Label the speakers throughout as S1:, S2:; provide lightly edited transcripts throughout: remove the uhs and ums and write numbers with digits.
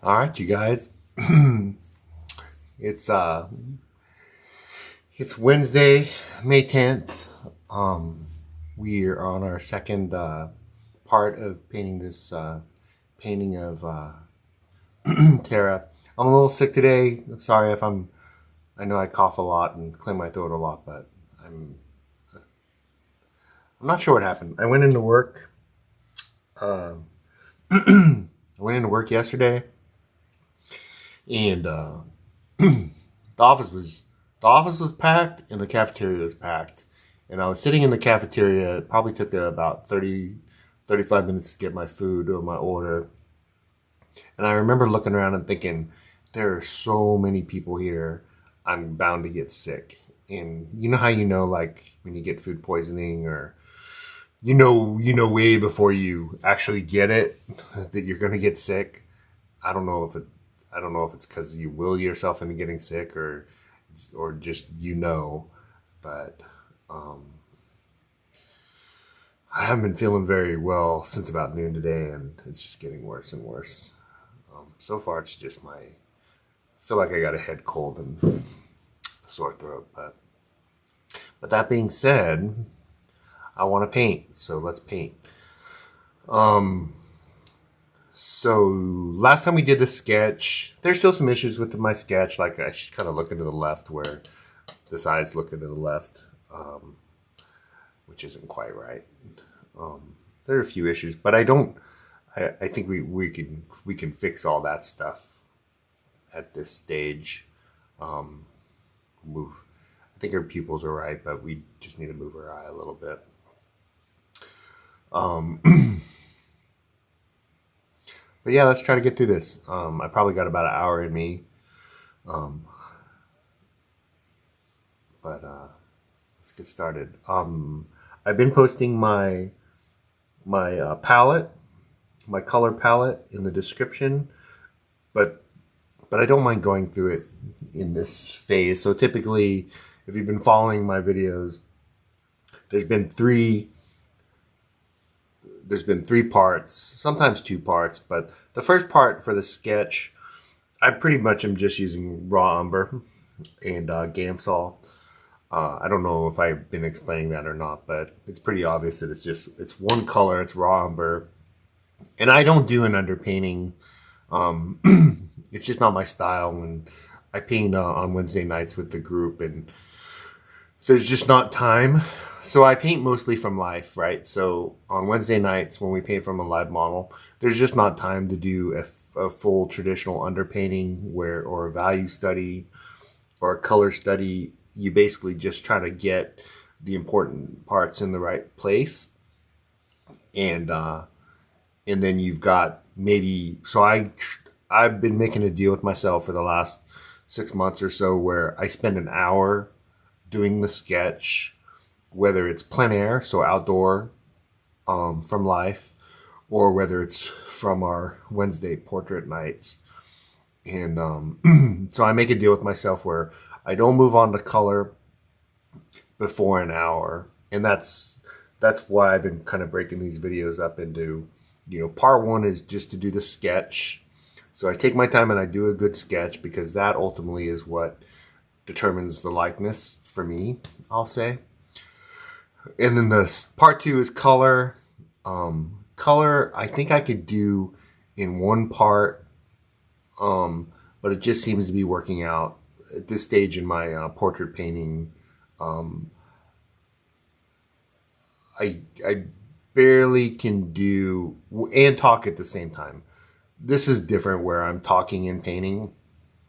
S1: All right, you guys. it's uh it's Wednesday, May 10th. We are on our second part of painting this painting of Tara. I'm a little sick today. I'm sorry if I know I cough a lot and clear my throat a lot, but I'm not sure what happened. I went into work. I went into work yesterday, and the office was the office was packed and the cafeteria was packed. And I was sitting in the cafeteria. It probably took about 35 minutes to get my food or my order. And I remember looking around and thinking, there are so many people here. I'm bound to get sick. And you know how like when you get food poisoning, or way before you actually get it that you're gonna get sick. I don't know if it I don't know if it's because you will yourself into getting sick, or just but I haven't been feeling very well since about noon today, and it's just getting worse and worse. So far, it's just I feel like I got a head cold and a sore throat. But that being said, I want to paint, so let's paint. So last time we did the sketch, there's still some issues with my sketch. Like she's kind of looking to the left, where this eye's looking to the left, which isn't quite right. There are a few issues, but I don't. I think we can fix all that stuff at this stage. Move. I think her pupils are right, but we just need to move her eye a little bit. But yeah, let's try to get through this. I probably got about an hour in me, but let's get started. I've been posting my palette, my color palette in the description, but I don't mind going through it in this phase. So typically, if you've been following my videos, there's been three parts, sometimes two parts, but the first part for the sketch, I pretty much am just using raw umber and Gamsol. I don't know if I've been explaining that or not, but it's pretty obvious that it's one color, it's raw umber. And I don't do an underpainting. It's just not my style. When I paint on Wednesday nights with the group, and there's just not time. So I paint mostly from life, right? So on Wednesday nights when we paint from a live model, there's just not time to do a full traditional underpainting or a value study or a color study. You basically just try to get the important parts in the right place, and then you've got maybe. So I've been making a deal with myself for the last 6 months or so, where I spend an hour doing the sketch, whether it's plein air, so outdoor, from life, or whether it's from our Wednesday portrait nights. And so I make a deal with myself where I don't move on to color before an hour. And that's why I've been kind of breaking these videos up into, part one is just to do the sketch. So I take my time and I do a good sketch, because that ultimately is what determines the likeness for me, I'll say. And then the part two is color. Color, I think I could do in one part, but it just seems to be working out at this stage in my portrait painting. I barely can do and talk at the same time. This is different, where I'm talking and painting.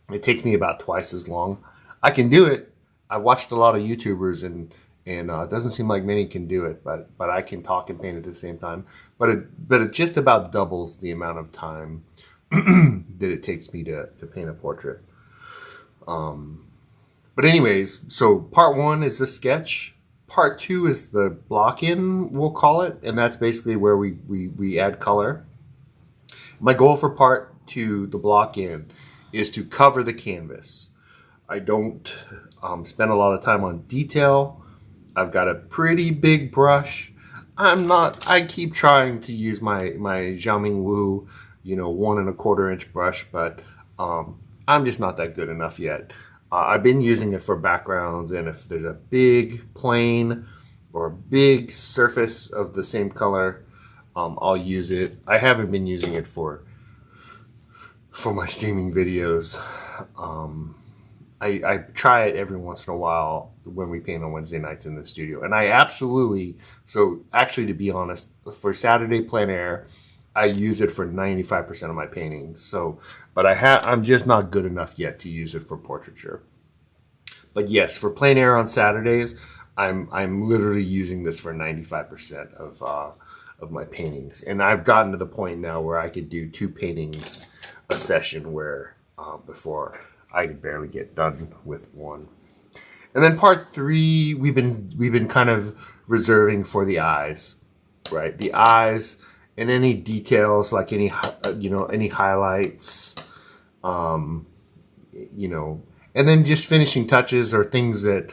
S1: It takes me about twice as long. I can do it. I've watched a lot of YouTubers, and it doesn't seem like many can do it, but I can talk and paint at the same time. But it just about doubles the amount of time that it takes me to paint a portrait. But anyways, so part one is the sketch. Part two is the block-in, we'll call it, and that's basically where we add color. My goal for part two, the block-in, is to cover the canvas. I don't spend a lot of time on detail. I've got a pretty big brush. I keep trying to use my Xiaoming Wu, 1¼ inch brush, but I'm just not that good enough yet. I've been using it for backgrounds, and if there's a big plane or a big surface of the same color, I'll use it. I haven't been using it for my streaming videos. I try it every once in a while when we paint on Wednesday nights in the studio. And actually, to be honest, for Saturday plein air, I use it for 95% of my paintings. So, but I'm just not good enough yet to use it for portraiture. But yes, for plein air on Saturdays, I'm literally using this for 95% of my paintings. And I've gotten to the point now where I could do 2 paintings a session, where before I could barely get done with one. And then part 3, we've been kind of reserving for the eyes, right? The eyes and any details, like any highlights, and then just finishing touches or things that,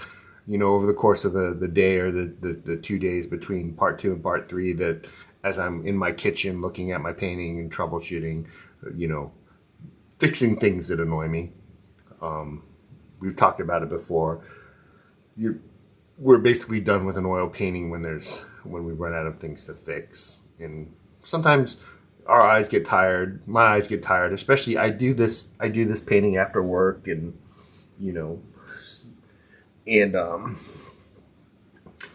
S1: over the course of the day or the 2 days between part 2 and part 3, that as I'm in my kitchen looking at my painting and troubleshooting, fixing things that annoy me. We've talked about it before. We're basically done with an oil painting when we run out of things to fix. And sometimes our eyes get tired. My eyes get tired, especially I do this painting after work, and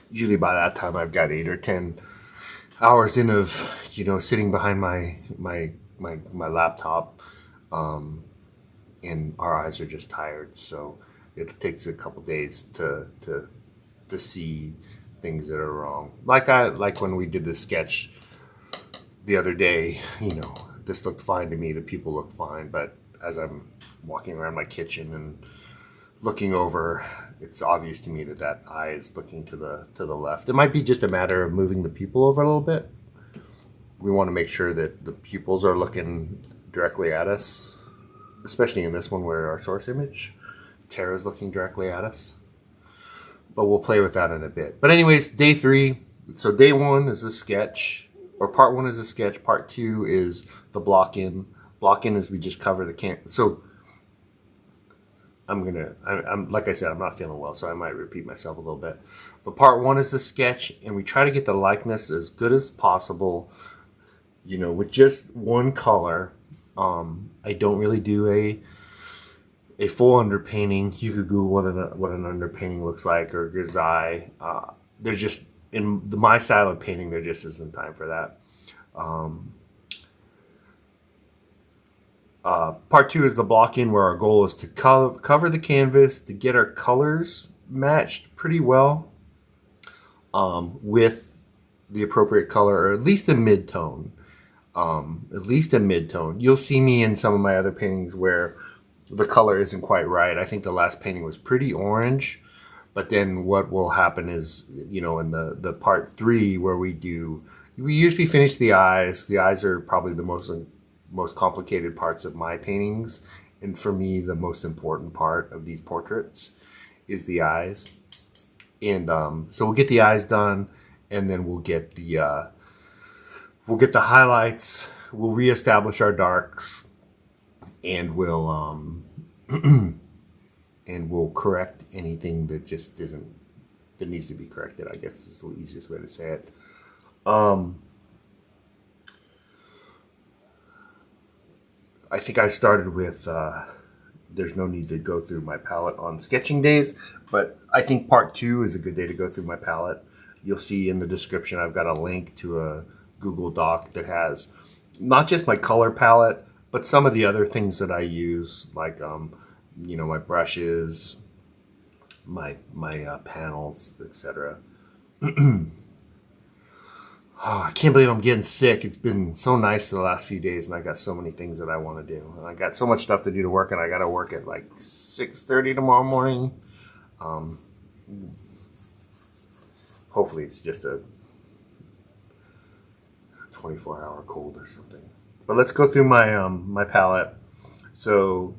S1: usually by that time I've got 8 or 10 hours in of sitting behind my laptop, and our eyes are just tired. So it takes a couple days to see things that are wrong. Like when we did this sketch the other day, this looked fine to me. The people looked fine, but as I'm walking around my kitchen and looking over, it's obvious to me that eye is looking to the left. It might be just a matter of moving the pupil over a little bit. We want to make sure that the pupils are looking directly at us, especially in this one where our source image, Tara, is looking directly at us. But we'll play with that in a bit. But anyways, day 3. So day 1 is a sketch, or part 1 is a sketch. Part 2 is the block-in. Block-in is we just cover the can. So I'm like I said, I'm not feeling well, so I might repeat myself a little bit. But part 1 is the sketch, and we try to get the likeness as good as possible, with just one color. I don't really do a full underpainting. You could Google what an underpainting looks like, or grisaille. There's just, in my style of painting, there just isn't time for that. Part 2 is the block-in, where our goal is to cover the canvas, to get our colors matched pretty well with the appropriate color, or at least a mid-tone. You'll see me in some of my other paintings where the color isn't quite right. I think the last painting was pretty orange, but then what will happen is, in the part 3 where we usually finish the eyes. The eyes are probably the most complicated parts of my paintings, and for me the most important part of these portraits is the eyes. And so we'll get the eyes done, and then we'll get the highlights, we'll reestablish our darks, and we'll correct anything that just that needs to be corrected, I guess is the easiest way to say it. I think I started with there's no need to go through my palette on sketching days, but I think part 2 is a good day to go through my palette. You'll see in the description I've got a link to a Google Doc that has not just my color palette, but some of the other things that I use, like my brushes, my panels, etc. Oh, I can't believe I'm getting sick. It's been so nice the last few days, and I got so many things that I want to do. And I got so much stuff to do to work, and I got to work at like 6:30 tomorrow morning. Hopefully it's just a 24-hour cold or something. But let's go through my my palette. So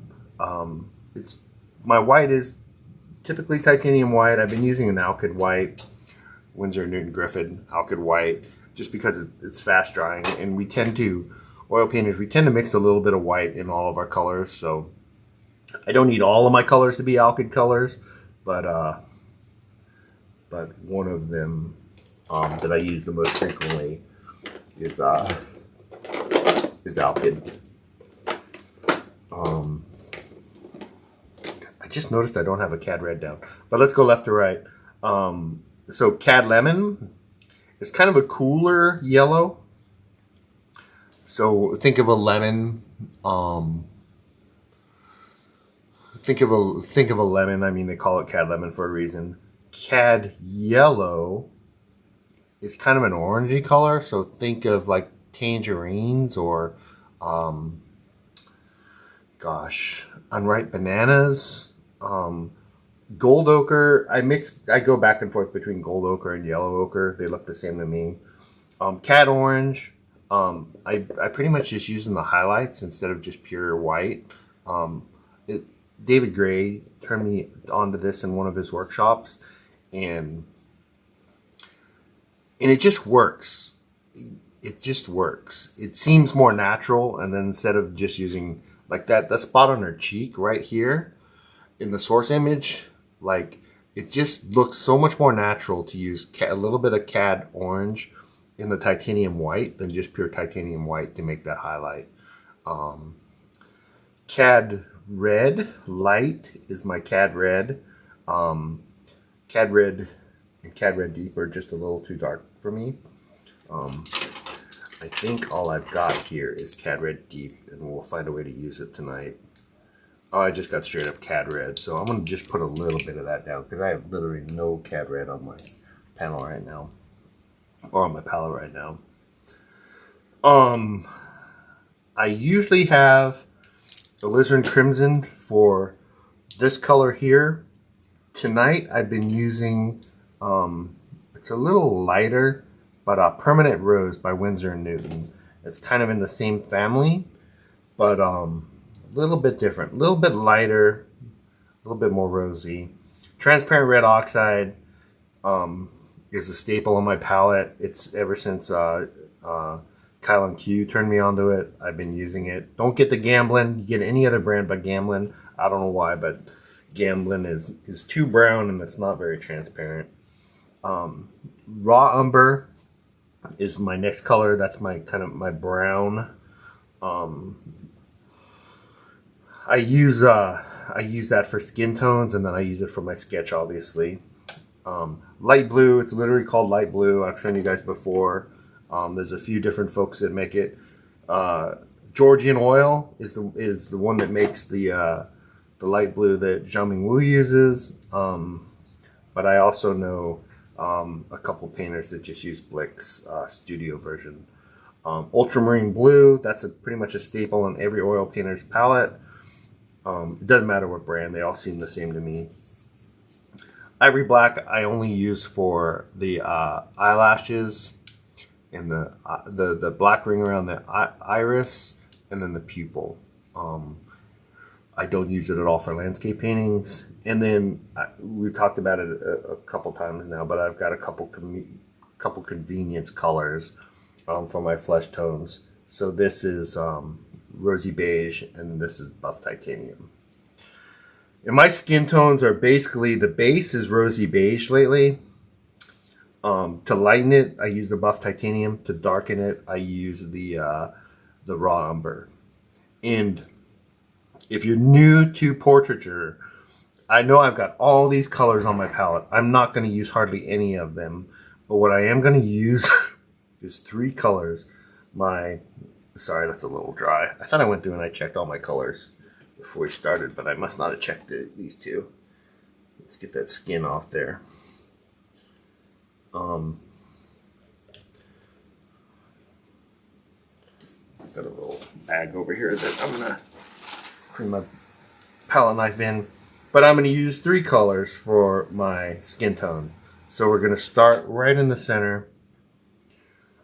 S1: it's my white is typically titanium white. I've been using an Alkyd white, Winsor & Newton Griffin Alkyd white, just because it's fast drying, and we tend to oil painters, we tend to mix a little bit of white in all of our colors. So I don't need all of my colors to be alkyd colors, but one of them that I use the most frequently is alkyd. I just noticed I don't have a cad red down, but let's go left to right. So cad lemon is kind of a cooler yellow. So think of a lemon. Think of a lemon. I mean, they call it cad lemon for a reason. Cad yellow is kind of an orangey color. So think of like tangerines or, unripe bananas. Gold ochre. I go back and forth between gold ochre and yellow ochre. They look the same to me. Cad orange. I pretty much just using the highlights instead of just pure white. David Gray turned me onto this in one of his workshops, and it just works. It just works. It seems more natural, and then instead of just using like that spot on her cheek right here in the source image, like it just looks so much more natural to use a little bit of cad orange in the titanium white than just pure titanium white to make that highlight. Cad red light is my cad red. Cad red and cad red deep are just a little too dark for me. I think all I've got here is cad red deep, and we'll find a way to use it tonight. Oh, I just got straight up cad red, so I'm gonna just put a little bit of that down because I have literally no cad red on my panel right now, or on my palette right now. I usually have alizarin crimson for this color here. Tonight I've been using, it's a little lighter, but Permanent Rose by Winsor & Newton. It's kind of in the same family, but a little bit different, a little bit lighter, a little bit more rosy. Transparent red oxide is a staple on my palette. It's ever since Kyle and Q turned me onto it. I've been using it. Don't get the Gamblin. You get any other brand but Gamblin. I don't know why, but Gamblin is too brown and it's not very transparent. Raw Umber is my next color. That's my kind of my brown. I use that for skin tones, and then I use it for my sketch, obviously. Light blue. It's literally called light blue. I've shown you guys before. There's a few different folks that make it. Georgian Oil is the one that makes the light blue that Zhang Wu uses. But I also know a couple painters that just use Blick's studio version. Ultramarine blue. That's pretty much a staple on every oil painter's palette. It doesn't matter what brand. They all seem the same to me. Ivory black I only use for the eyelashes and the black ring around the iris, and then the pupil. I don't use it at all for landscape paintings. And then we've talked about it a couple times now, but I've got a couple convenience colors for my flesh tones. So this is rosy beige, and this is buff titanium. And my skin tones are basically, the base is rosy beige lately. To lighten it, I use the buff titanium. To darken it, I use the raw umber. And if you're new to portraiture, I know I've got all these colors on my palette. I'm not going to use hardly any of them, but what I am going to use is 3 colors. Sorry, that's a little dry. I thought I went through and I checked all my colors before we started, but I must not have checked these 2. Let's get that skin off there. Got a little bag over here that I'm gonna bring my palette knife in, but I'm gonna use 3 colors for my skin tone. So we're gonna start right in the center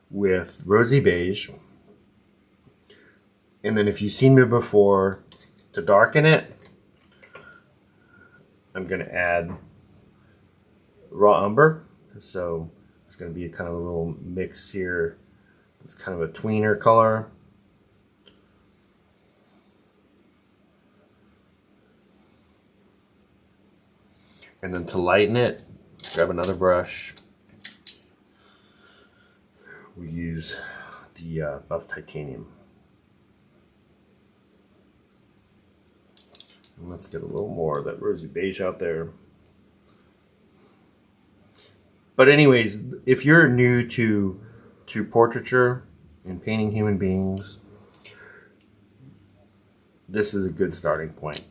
S1: with rosy beige, and then if you've seen me before, to darken it, I'm gonna add raw umber. So it's going to be a kind of a little mix here. It's kind of a tweener color. And then to lighten it, grab another brush. We use the buff titanium. And let's get a little more of that rosy beige out there. But anyways, if you're new to portraiture and painting human beings, this is a good starting point.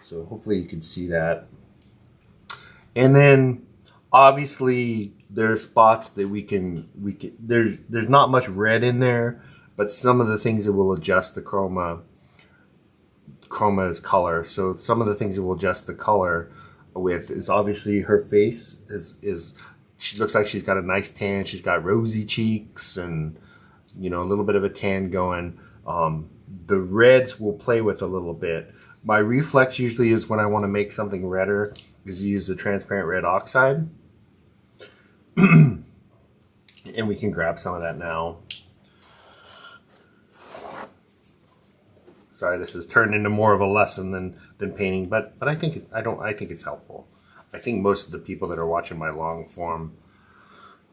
S1: So hopefully you can see that. And then obviously there's spots that we can there's not much red in there, but some of the things that will adjust the chroma's color. So some of the things that will adjust the color with is obviously her face is she looks like she's got a nice tan. She's got rosy cheeks and, you know, a little bit of a tan going. The reds will play with a little bit. My reflex usually is when I want to make something redder is use the transparent red oxide. And we can grab some of that now. Sorry, this has turned into more of a lesson than painting, but I think I think it's helpful. I think most of the people that are watching my long form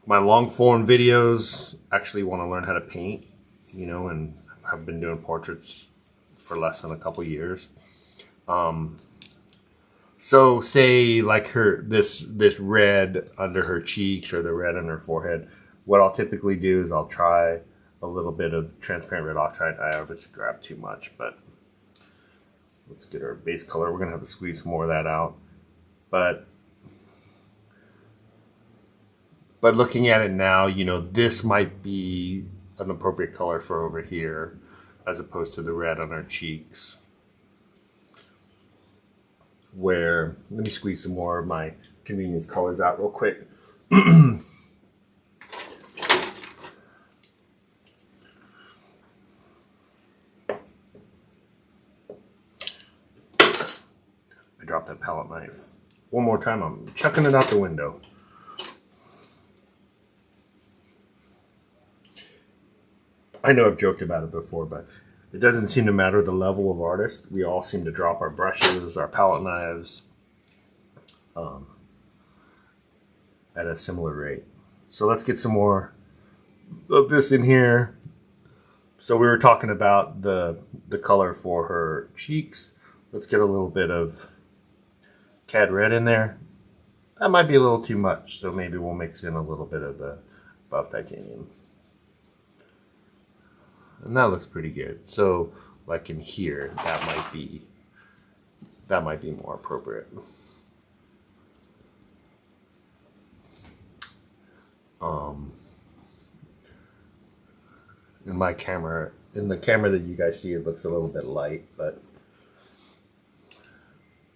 S1: videos actually want to learn how to paint, you know, and I've been doing portraits for less than a couple years. So say like this red under her cheeks or the red on her forehead, what I'll typically do is I'll try a little bit of transparent red oxide. I obviously grab too much, but let's get our base color. We're gonna have to squeeze some more of that out. But looking at it now, you know, this might be an appropriate color for over here as opposed to the red on our cheeks. Where, let me squeeze some more of my convenience colors out real quick. I dropped that palette knife. One more time, I'm chucking it out the window. I know I've joked about it before, but it doesn't seem to matter the level of artist. We all seem to drop our brushes, our palette knives at a similar rate. So let's get some more of this in here. So we were talking about the color for her cheeks. Let's get a little bit of cad red in there. That might be a little too much, so maybe we'll mix in a little bit of the buff titanium. And that looks pretty good. So like in here, that might be more appropriate. In the camera that you guys see, it looks a little bit light, but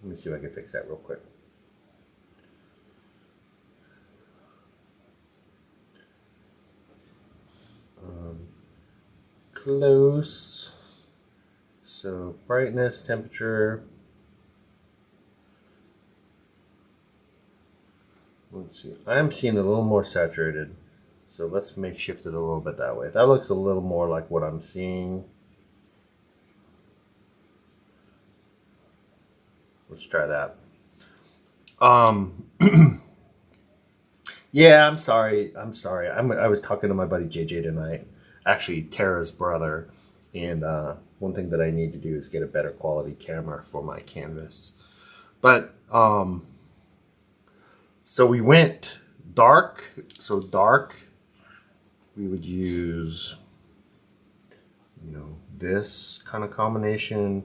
S1: let me see if I can fix that real quick. Close. So brightness, temperature. Let's see. I'm seeing it a little more saturated. So let's shift it a little bit that way. That looks a little more like what I'm seeing. Let's try that. Yeah, I'm sorry. I was talking to my buddy JJ tonight, actually Tara's brother, and one thing that I need to do is get a better quality camera for my canvas. But so we went dark. So dark, we would use, you know, this kind of combination,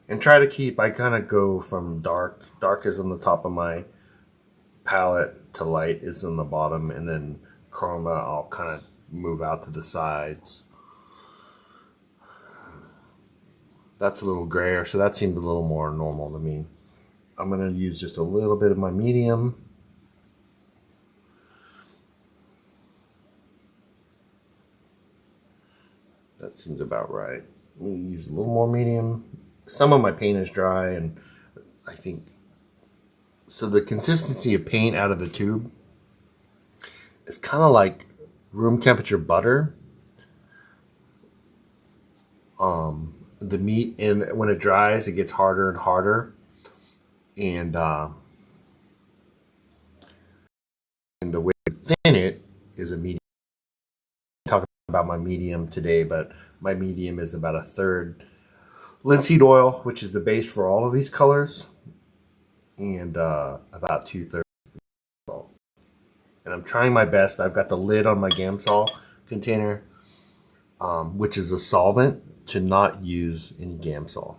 S1: and try to keep. I kind of go from dark is on the top of my palette to light is on the bottom, and then chroma I'll kind of move out to the sides. That's a little grayer, so that seemed a little more normal to me. I'm going to use just a little bit of my medium. That seems about right. I'm going to use a little more medium. Some of my paint is dry, and I think so. The consistency of paint out of the tube is kind of like room temperature butter. the meat, and when it dries, it gets harder and harder. And and the way to thin it is a medium. I'm talking about my medium today, but my medium is about a third linseed oil, which is the base for all of these colors, and about 2/3 salt. And I'm trying my best. I've got the lid on my Gamsol container, which is a solvent, to not use any Gamsol.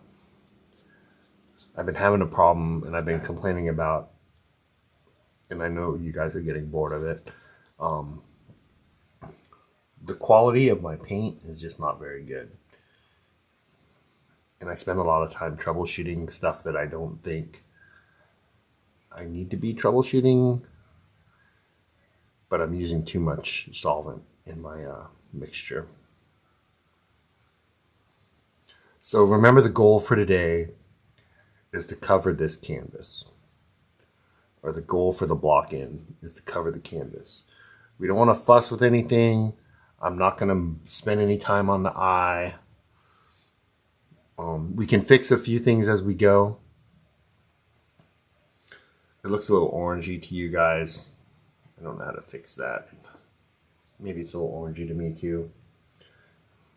S1: I've been having a problem, and I've been complaining about, and I know you guys are getting bored of it. The quality of my paint is just not very good. And I spend a lot of time troubleshooting stuff that I don't think I need to be troubleshooting, but I'm using too much solvent in my mixture. So remember, the goal for today is to cover this canvas, or the goal for the block-in is to cover the canvas. We don't want to fuss with anything. I'm not going to spend any time on the eye. We can fix a few things as we go. It looks a little orangey to you guys. I don't know how to fix that. Maybe it's a little orangey to me too.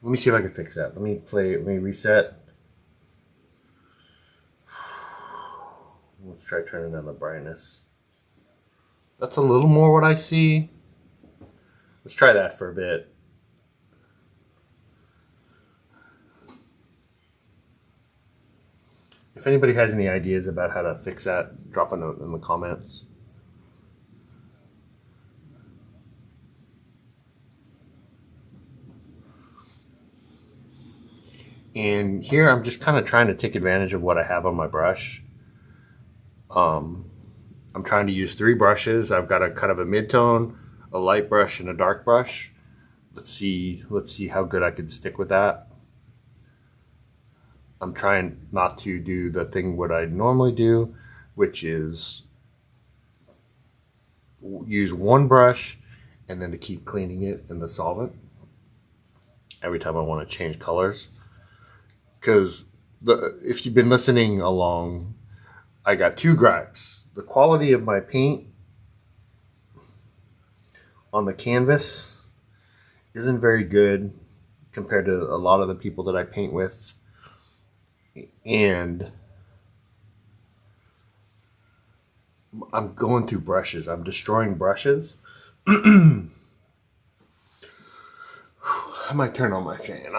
S1: Let me see if I can fix that. Let me reset. Let's try turning down the brightness. That's a little more what I see. Let's try that for a bit. If anybody has any ideas about how to fix that, drop a note in the comments. And here I'm just kind of trying to take advantage of what I have on my brush. I'm trying to use 3 brushes. I've got a kind of a mid-tone, a light brush, and a dark brush. Let's see how good I can stick with that. I'm trying not to do the thing what I normally do, which is use one brush and then to keep cleaning it in the solvent every time I want to change colors. Because if you've been listening along, I got 2 gripes. The quality of my paint on the canvas isn't very good compared to a lot of the people that I paint with. And I'm going through brushes. I'm destroying brushes. I might turn on my fan.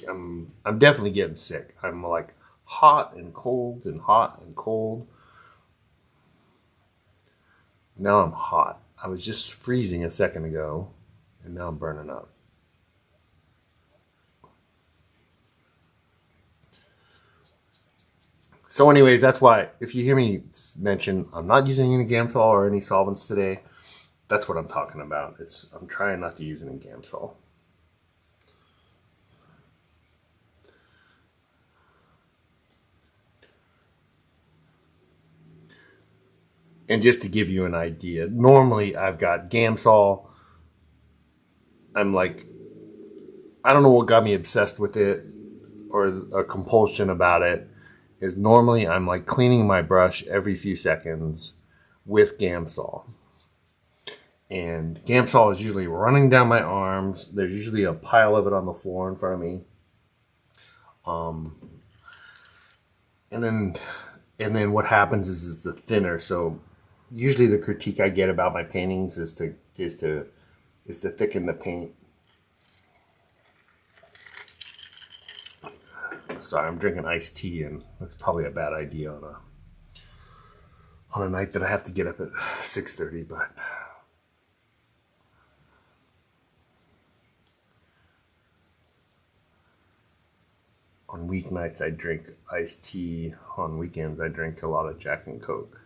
S1: I'm definitely getting sick. I'm like hot and cold and hot and cold. Now I'm hot. I was just freezing a second ago, and now I'm burning up. So anyways, that's why if you hear me mention I'm not using any Gamsol or any solvents today, that's what I'm talking about. I'm trying not to use any Gamsol. And just to give you an idea, normally I've got Gamsol. I'm like, I don't know what got me obsessed with it or a compulsion about it, is normally I'm like cleaning my brush every few seconds with Gamsol. And Gamsol is usually running down my arms. There's usually a pile of it on the floor in front of me. And then what happens is it's a thinner. So usually the critique I get about my paintings is to thicken the paint. Sorry, I'm drinking iced tea, and that's probably a bad idea on a night that I have to get up at 6:30. But on weeknights I drink iced tea. On weekends I drink a lot of Jack and Coke.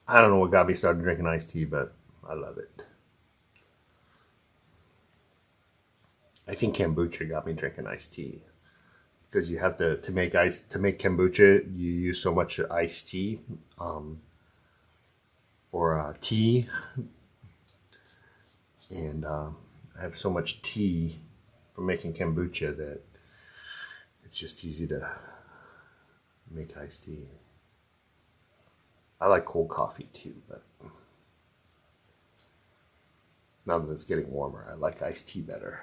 S1: I don't know what got me started drinking iced tea, but I love it. I think kombucha got me drinking iced tea because you have to make kombucha. You use so much iced tea, or tea, and I have so much tea for making kombucha that it's just easy to make iced tea. I like cold coffee too, but now that it's getting warmer, I like iced tea better.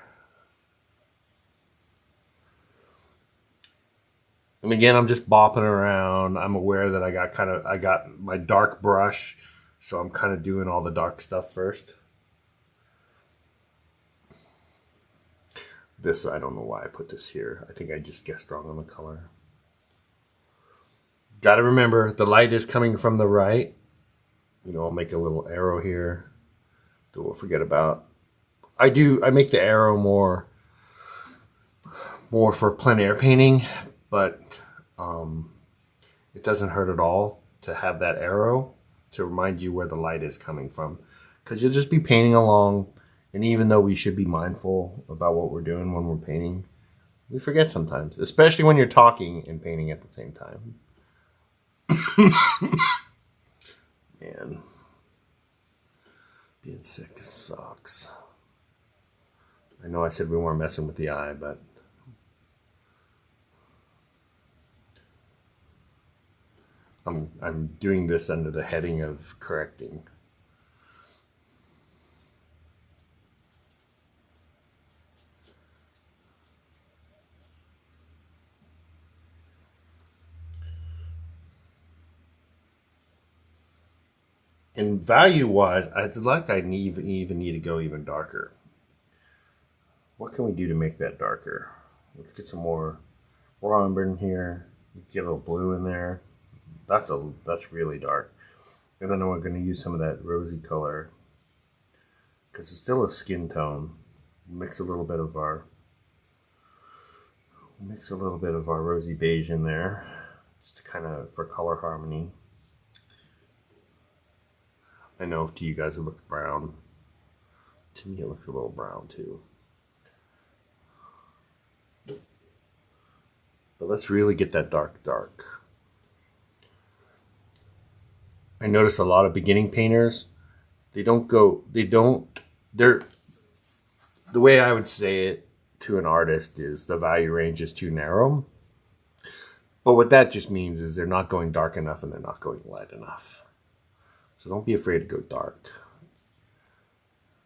S1: And again, I'm just bopping around. I'm aware that I got my dark brush, so I'm kind of doing all the dark stuff first. This, I don't know why I put this here. I think I just guessed wrong on the color. Got to remember, the light is coming from the right. I'll make a little arrow here that we'll forget about. I make the arrow more for plein air painting, but it doesn't hurt at all to have that arrow to remind you where the light is coming from, because you'll just be painting along, and even though we should be mindful about what we're doing when we're painting, we forget sometimes, especially when you're talking and painting at the same time. Man, being sick sucks. I know I said we weren't messing with the eye, but I'm doing this under the heading of correcting. And value-wise, I even need to go even darker. What can we do to make that darker? Let's get some more umber in here. Get a little blue in there. That's really dark. And then we're going to use some of that rosy color, because it's still a skin tone. Mix a little bit of our rosy beige in there, just to kind of for color harmony. I know to you guys it looks brown. To me it looks a little brown too. But let's really get that dark. I notice a lot of beginning painters, they're the way I would say it to an artist is the value range is too narrow. But what that just means is they're not going dark enough and they're not going light enough. So don't be afraid to go dark.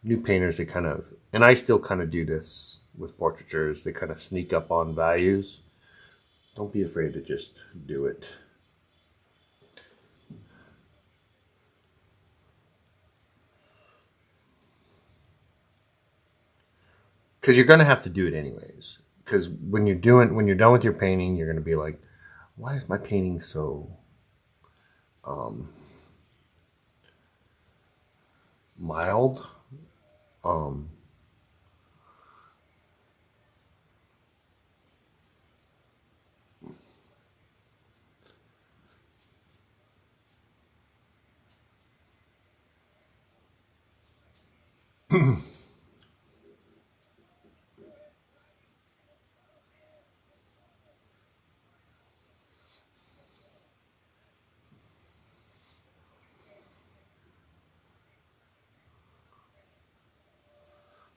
S1: New painters, and I still kind of do this with portraitures, they kind of sneak up on values. Don't be afraid to just do it. Because you're going to have to do it anyways. Because when you're done with your painting, you're going to be like, why is my painting so mild?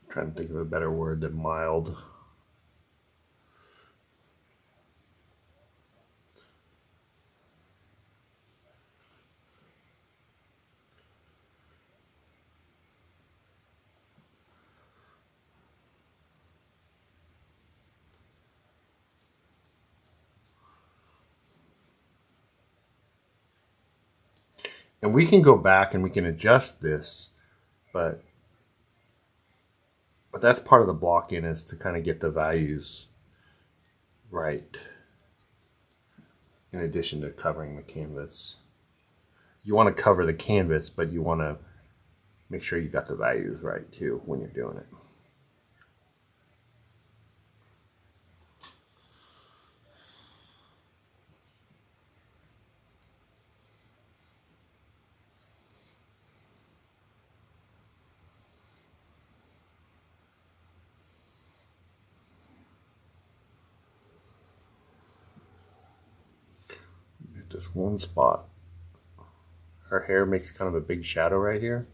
S1: Trying to think of a better word than mild. And we can go back and we can adjust this, but that's part of the block-in, is to kind of get the values right, in addition to covering the canvas. You want to cover the canvas, but you want to make sure you got the values right too when you're doing it. this one spot. Her hair makes kind of a big shadow right here.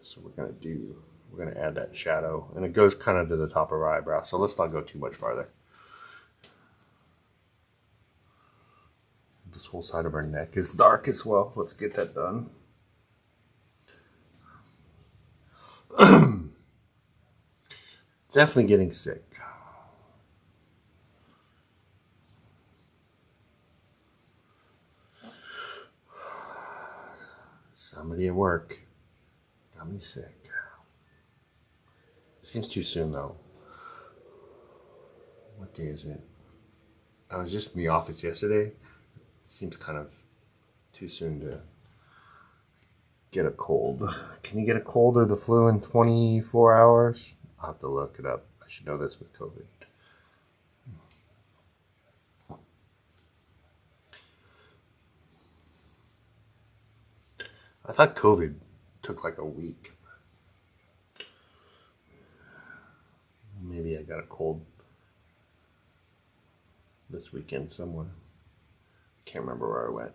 S1: So we're gonna add that shadow, and it goes kind of to the top of her eyebrow. So let's not go too much farther. This whole side of her neck is dark as well. Let's get that done. Definitely getting sick. Somebody at work got me sick. It seems too soon though. What day is it? I was just in the office yesterday. It seems kind of too soon to get a cold. Can you get a cold or the flu in 24 hours? I'll have to look it up. I should know this with COVID. I thought COVID took like a week. Maybe I got a cold this weekend somewhere. Can't remember where I went.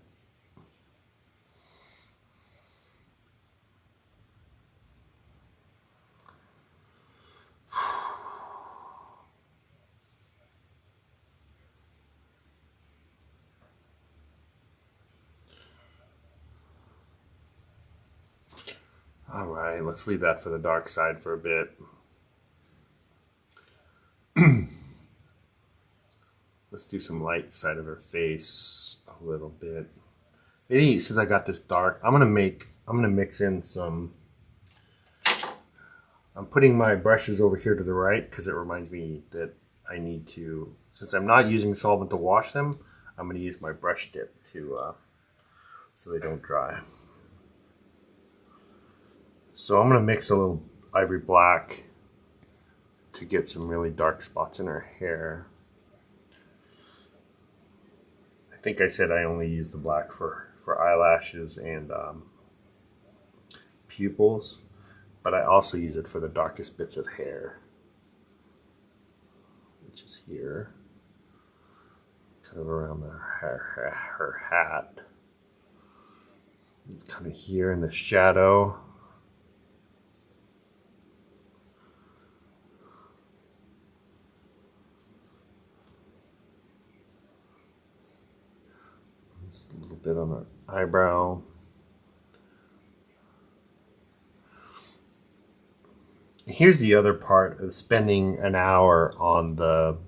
S1: All right, let's leave that for the dark side for a bit. Let's do some light side of her face a little bit. Maybe since I got this dark, I'm gonna mix in some. I'm putting my brushes over here to the right because it reminds me that I need to, since I'm not using solvent to wash them, I'm gonna use my brush dip to so they don't dry. So I'm gonna mix a little ivory black to get some really dark spots in her hair. I think I said I only use the black for eyelashes and pupils, but I also use it for the darkest bits of hair, which is here, kind of around her hat. It's kind of here in the shadow. A little bit on her eyebrow. Here's the other part of spending an hour on the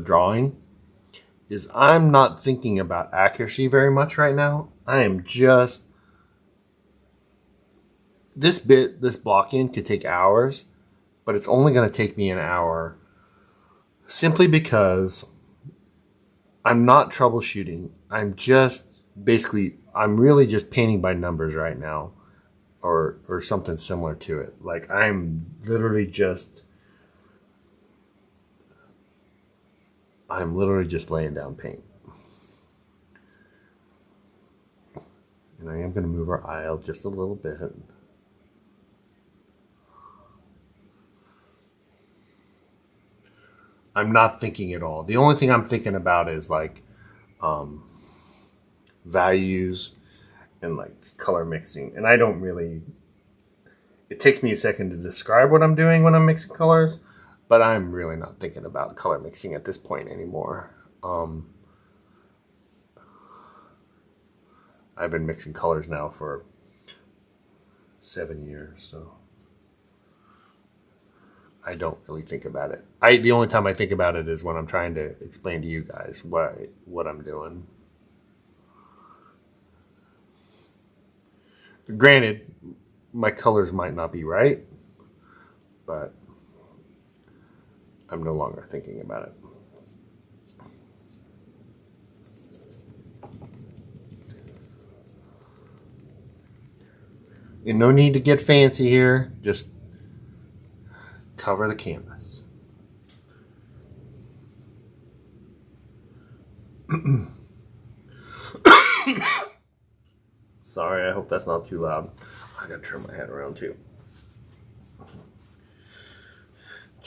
S1: drawing is I'm not thinking about accuracy very much right now. I am just this block in could take hours, but it's only going to take me an hour simply because I'm not troubleshooting. I'm really just painting by numbers right now, or something similar to it. Like I'm literally just laying down paint. And I am going to move our eye out just a little bit. I'm not thinking at all. The only thing I'm thinking about is like values and like color mixing. And I don't really, it takes me a second to describe what I'm doing when I'm mixing colors, but I'm really not thinking about color mixing at this point anymore. I've been mixing colors now for 7 years, so I don't really think about it. The only time I think about it is when I'm trying to explain to you guys what I'm doing. Granted, my colors might not be right, but I'm no longer thinking about it. And no need to get fancy here. Just cover the canvas. Sorry, I hope that's not too loud. I gotta turn my head around too.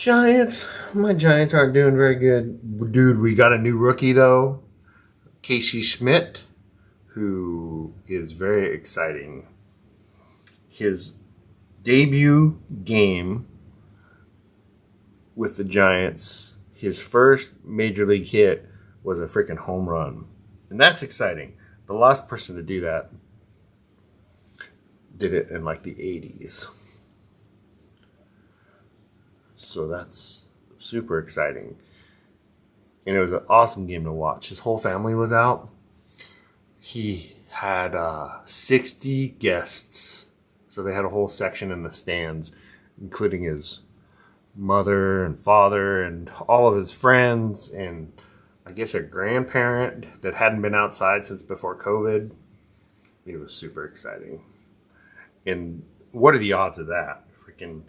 S1: Giants. My Giants aren't doing very good. Dude, we got a new rookie, though. Casey Schmidt, who is very exciting. His debut game with the Giants, his first major league hit was a freaking home run. And that's exciting. The last person to do that did it in like the 80s. So that's super exciting. And it was an awesome game to watch. His whole family was out. He had 60 guests. So they had a whole section in the stands, including his mother and father and all of his friends and I guess a grandparent that hadn't been outside since before COVID. It was super exciting. And what are the odds of that? Freaking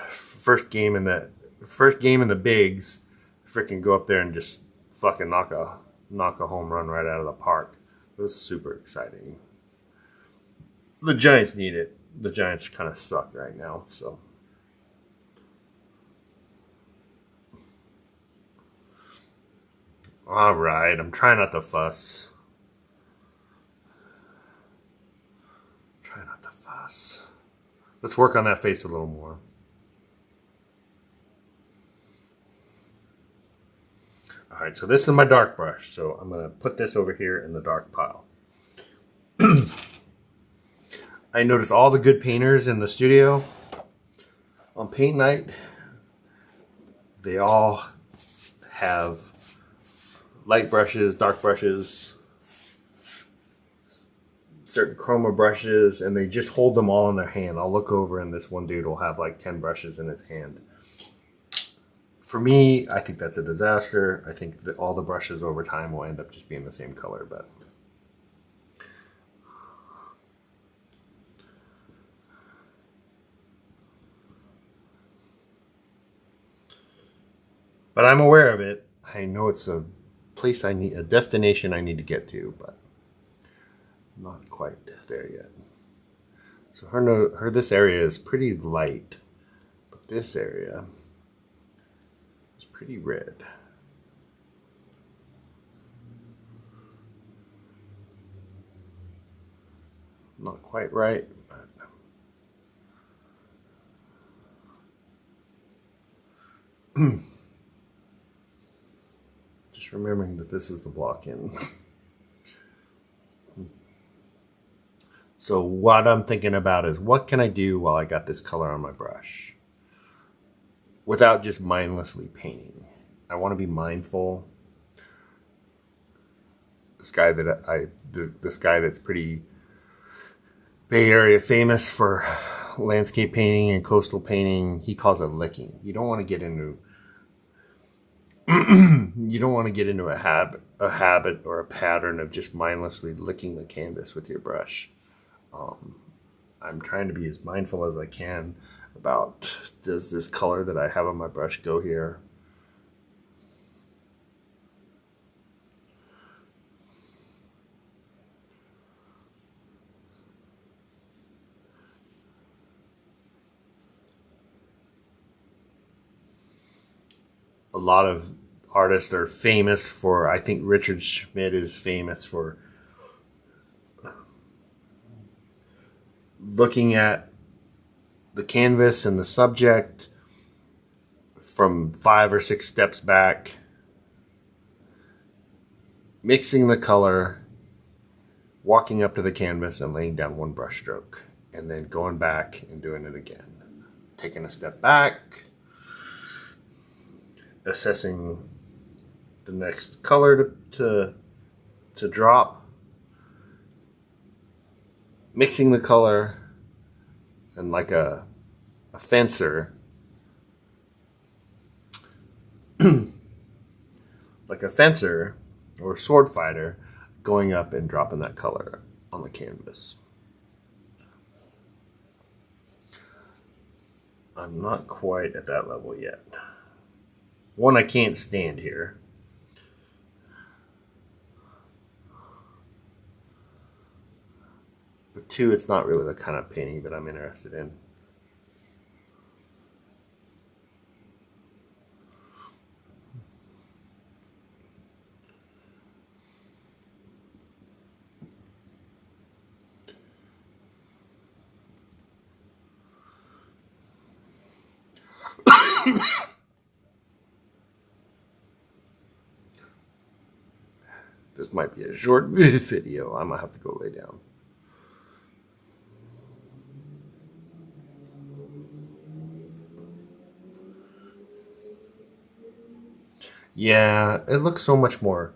S1: first game in the bigs, freaking go up there and just fucking knock a home run right out of the park. It was super exciting. The Giants need it. The Giants kind of suck right now, so. All right, I'm trying not to fuss. Try not to fuss. Let's work on that face a little more. All right, so this is my dark brush. So I'm going to put this over here in the dark pile. I noticed all the good painters in the studio on paint night, they all have light brushes, dark brushes, certain chroma brushes, and they just hold them all in their hand. I'll look over and this one dude will have like 10 brushes in his hand. For me, I think that's a disaster. I think that all the brushes over time will end up just being the same color, but I'm aware of it. I know it's a destination I need to get to, but I'm not quite there yet. So this area is pretty light, but this area is pretty red. Not quite right, but just remembering that this is the block in. So what I'm thinking about is what can I do while I got this color on my brush without just mindlessly painting. I want to be mindful. This guy that's pretty Bay Area famous for landscape painting and coastal painting, he calls it licking. You don't want to get into a habit or a pattern of just mindlessly licking the canvas with your brush. I'm trying to be as mindful as I can about, does this color that I have on my brush go here? A lot of artists are famous for, I think Richard Schmidt is famous for looking at the canvas and the subject from 5 or 6 steps back, mixing the color, walking up to the canvas and laying down one brush stroke, and then going back and doing it again. Taking a step back, assessing the next color to drop, mixing the color, and like a fencer, or a sword fighter, going up and dropping that color on the canvas. I'm not quite at that level yet. One, I can't stand here. But 2, it's not really the kind of painting that I'm interested in. This might be a short video. I might have to go lay down. Yeah, it looks so much more.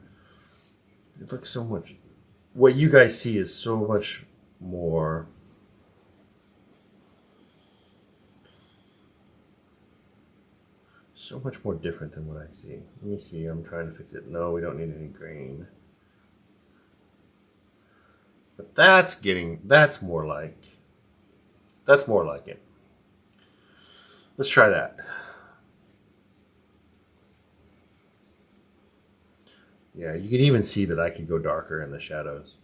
S1: It looks so much. What you guys see is so much more. So much more different than what I see. Let me see. I'm trying to fix it. No, we don't need any grain. But that's more like it. Let's try that. Yeah, you can even see that I could go darker in the shadows.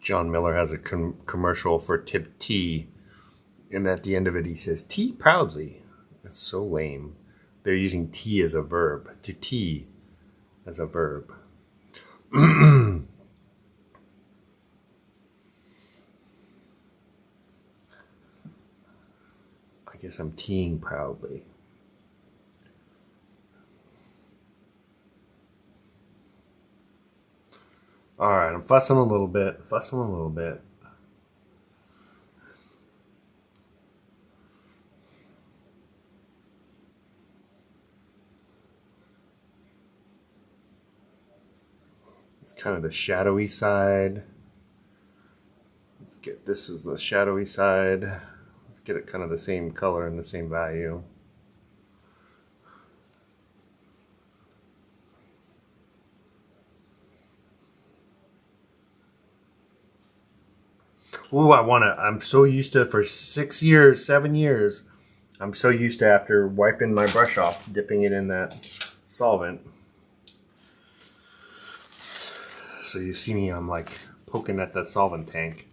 S1: John Miller has a commercial for Tip Tea, and at the end of it, he says, "Tea proudly." That's so lame. They're using tea as a verb. To tea as a verb. I guess I'm teeing proudly. All right, I'm fussing a little bit. It's kind of the shadowy side. Let's get this is the shadowy side. Let's get it kind of the same color and the same value. Ooh, I'm so used to it for 6 years, 7 years. I'm so used to after wiping my brush off, dipping it in that solvent. So you see me, I'm like poking at that solvent tank.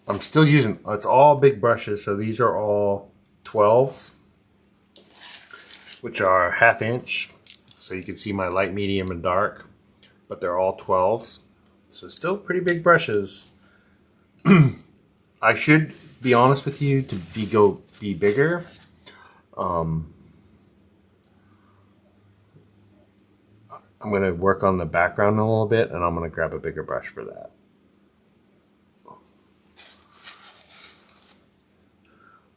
S1: I'm still using, it's all big brushes, so these are all 12s, which are 1/2 inch. So you can see my light, medium, and dark, but they're all 12s. So still pretty big brushes. I should be honest with you to be bigger. I'm going to work on the background a little bit, and I'm going to grab a bigger brush for that.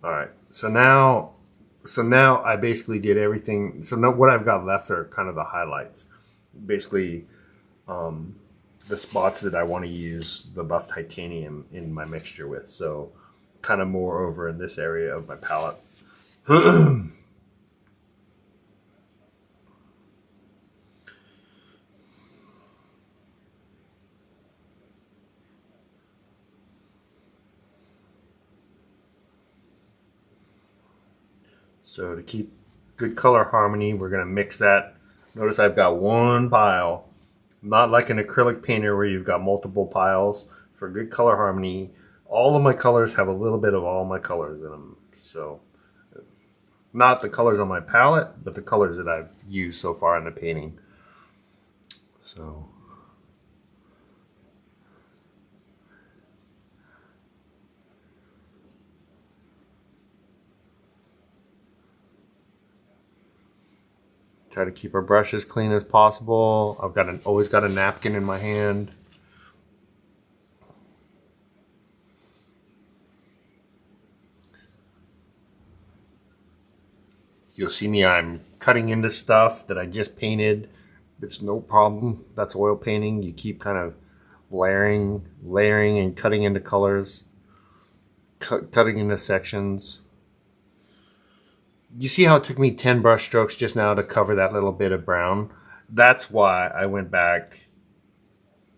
S1: All right, so now I basically did everything. So now what I've got left are kind of the highlights. Basically, the spots that I want to use the buff titanium in my mixture with. So kind of more over in this area of my palette. So to keep good color harmony, we're going to mix that. Notice I've got one pile, not like an acrylic painter where you've got multiple piles. For good color harmony, all of my colors have a little bit of all my colors in them. So not the colors on my palette, but the colors that I've used so far in the painting. So try to keep our brush as clean as possible. I've got always got a napkin in my hand. You'll see me, I'm cutting into stuff that I just painted. It's no problem. That's oil painting. You keep kind of layering and cutting into colors, cutting into sections. You see how it took me 10 brush strokes just now to cover that little bit of brown? That's why I went back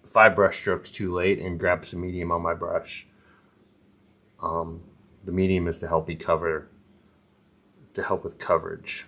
S1: 5 brush strokes too late and grabbed some medium on my brush. The medium is to help me cover, to help with coverage.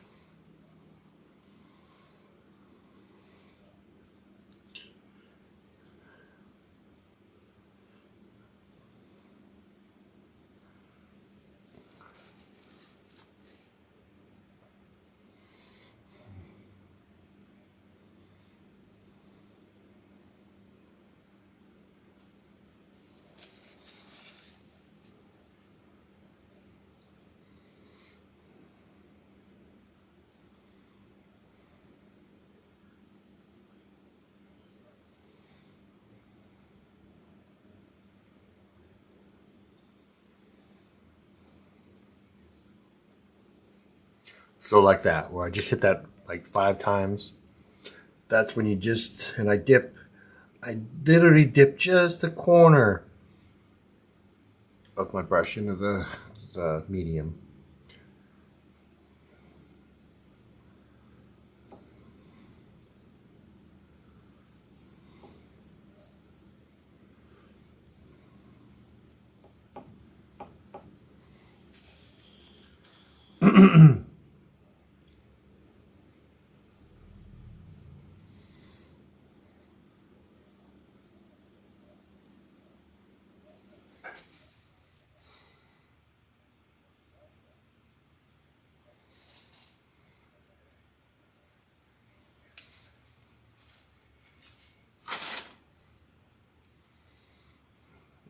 S1: So like that, where I just hit that like 5 times. That's when you just, and I literally dip just a corner of my brush into the medium.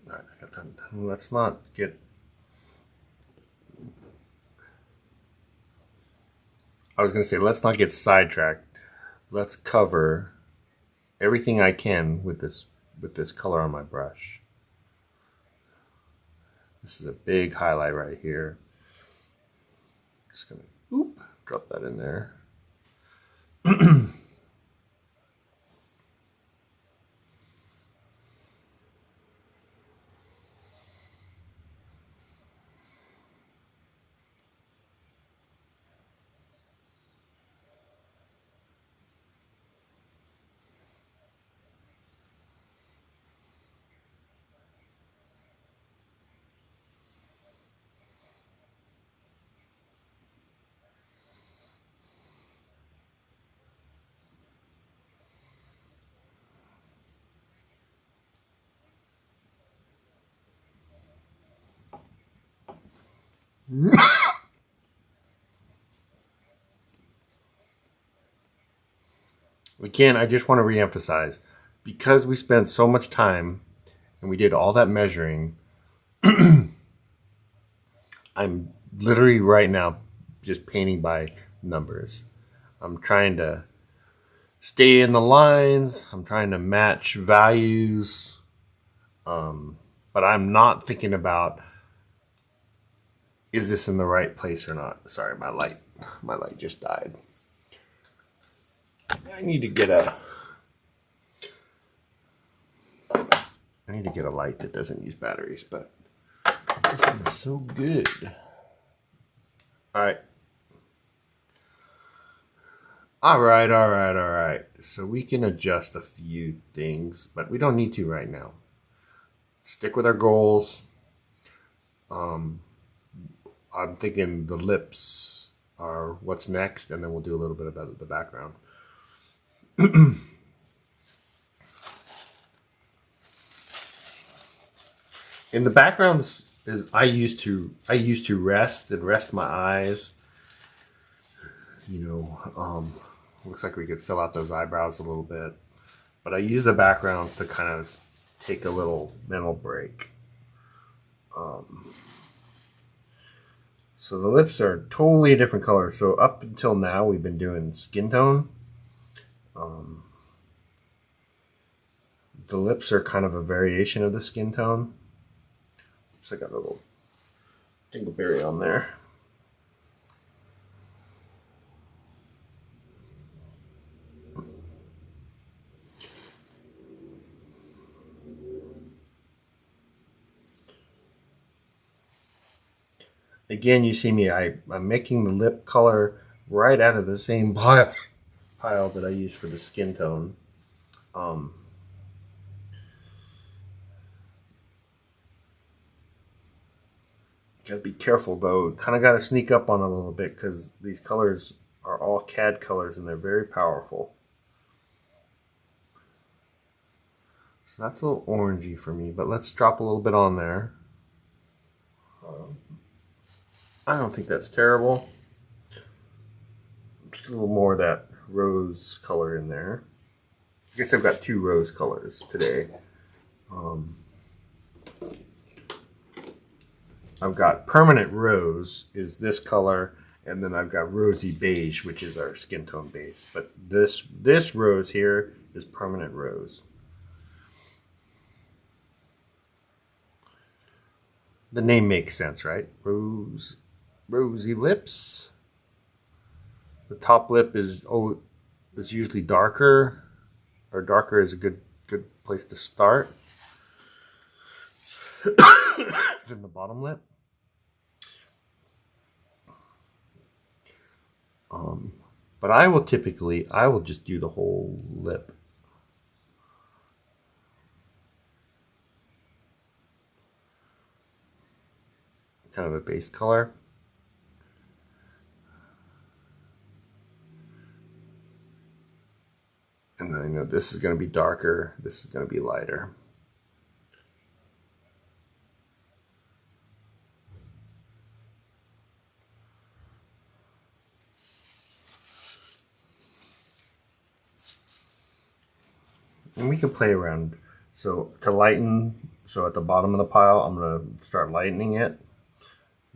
S1: All right, I got that. Let's not get. I was going to say, let's not get sidetracked. Let's cover everything I can with this color on my brush. This is a big highlight right here. Just gonna drop that in there. Again, I just want to reemphasize, because we spent so much time and we did all that measuring, I'm literally right now just painting by numbers. I'm trying to stay in the lines. I'm trying to match values. But I'm not thinking about, is this in the right place or not? Sorry, my light just died. I need to get a light that doesn't use batteries, but this one is so good. All right. All right. So we can adjust a few things, but we don't need to right now. Stick with our goals. I'm thinking the lips are what's next, and then we'll do a little bit about the background. In the backgrounds is I used to rest my eyes. Looks like we could fill out those eyebrows a little bit, but I use the background to kind of take a little mental break. So the lips are totally a different color. So up until now, we've been doing skin tone. The lips are kind of a variation of the skin tone. Just like a little dingleberry on there. Again, you see me, I'm making the lip color right out of the same pile that I used for the skin tone. Um, Gotta be careful though. Kind of got to sneak up on it a little bit because these colors are all CAD colors and they're very powerful. So that's a little orangey for me, but let's drop a little bit on there. I don't think that's terrible. Just a little more of that rose color in there. I guess I've got two rose colors today. Um, I've got permanent rose is this color, and then I've got rosy beige, which is our skin tone base. But this rose here is permanent rose. The name makes sense, right? Rosy lips. The top lip is usually darker, or darker is a good place to start than the bottom lip. But I will just do the whole lip. Kind of a base color. And then I know this is going to be darker, this is going to be lighter. And we can play around. So to lighten, so at the bottom of the pile, I'm going to start lightening it.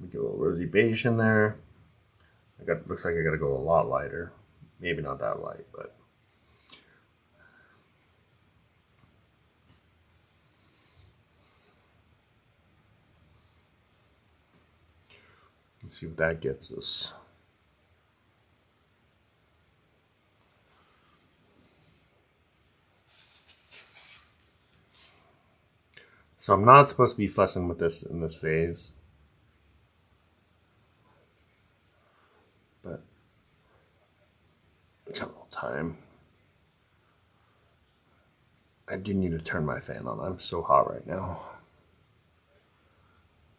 S1: We get a little rosy beige in there. Looks like I got to go a lot lighter. Maybe not that light, but. Let's see what that gets us. So I'm not supposed to be fussing with this in this phase. But we got a little time. I do need to turn my fan on. I'm so hot right now.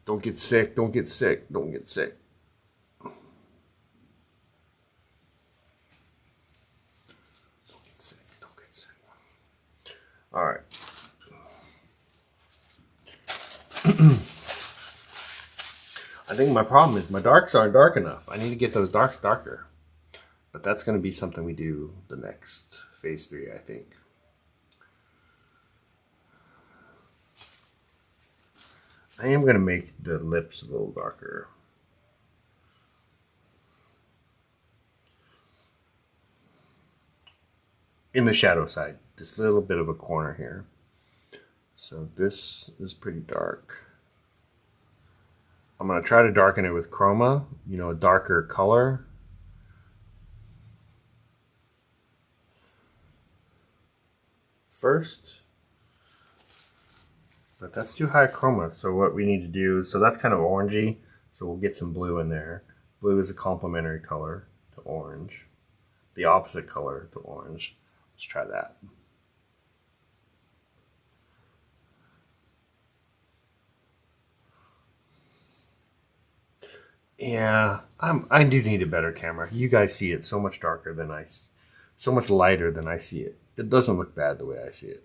S1: Don't get sick, don't get sick, don't get sick. Don't get sick, don't get sick. Alright. I think my problem is my darks aren't dark enough. I need to get those darks darker. But that's going to be something we do the next phase 3, I think. I am going to make the lips a little darker. In the shadow side, this little bit of a corner here. So this is pretty dark. I'm going to try to darken it with chroma, a darker color. First. But that's too high chroma, so what we need to do, so that's kind of orangey, so we'll get some blue in there. Blue is a complementary color to orange. The opposite color to orange. Let's try that. Yeah, I do need a better camera. You guys see it so much darker than so much lighter than I see it. It doesn't look bad the way I see it.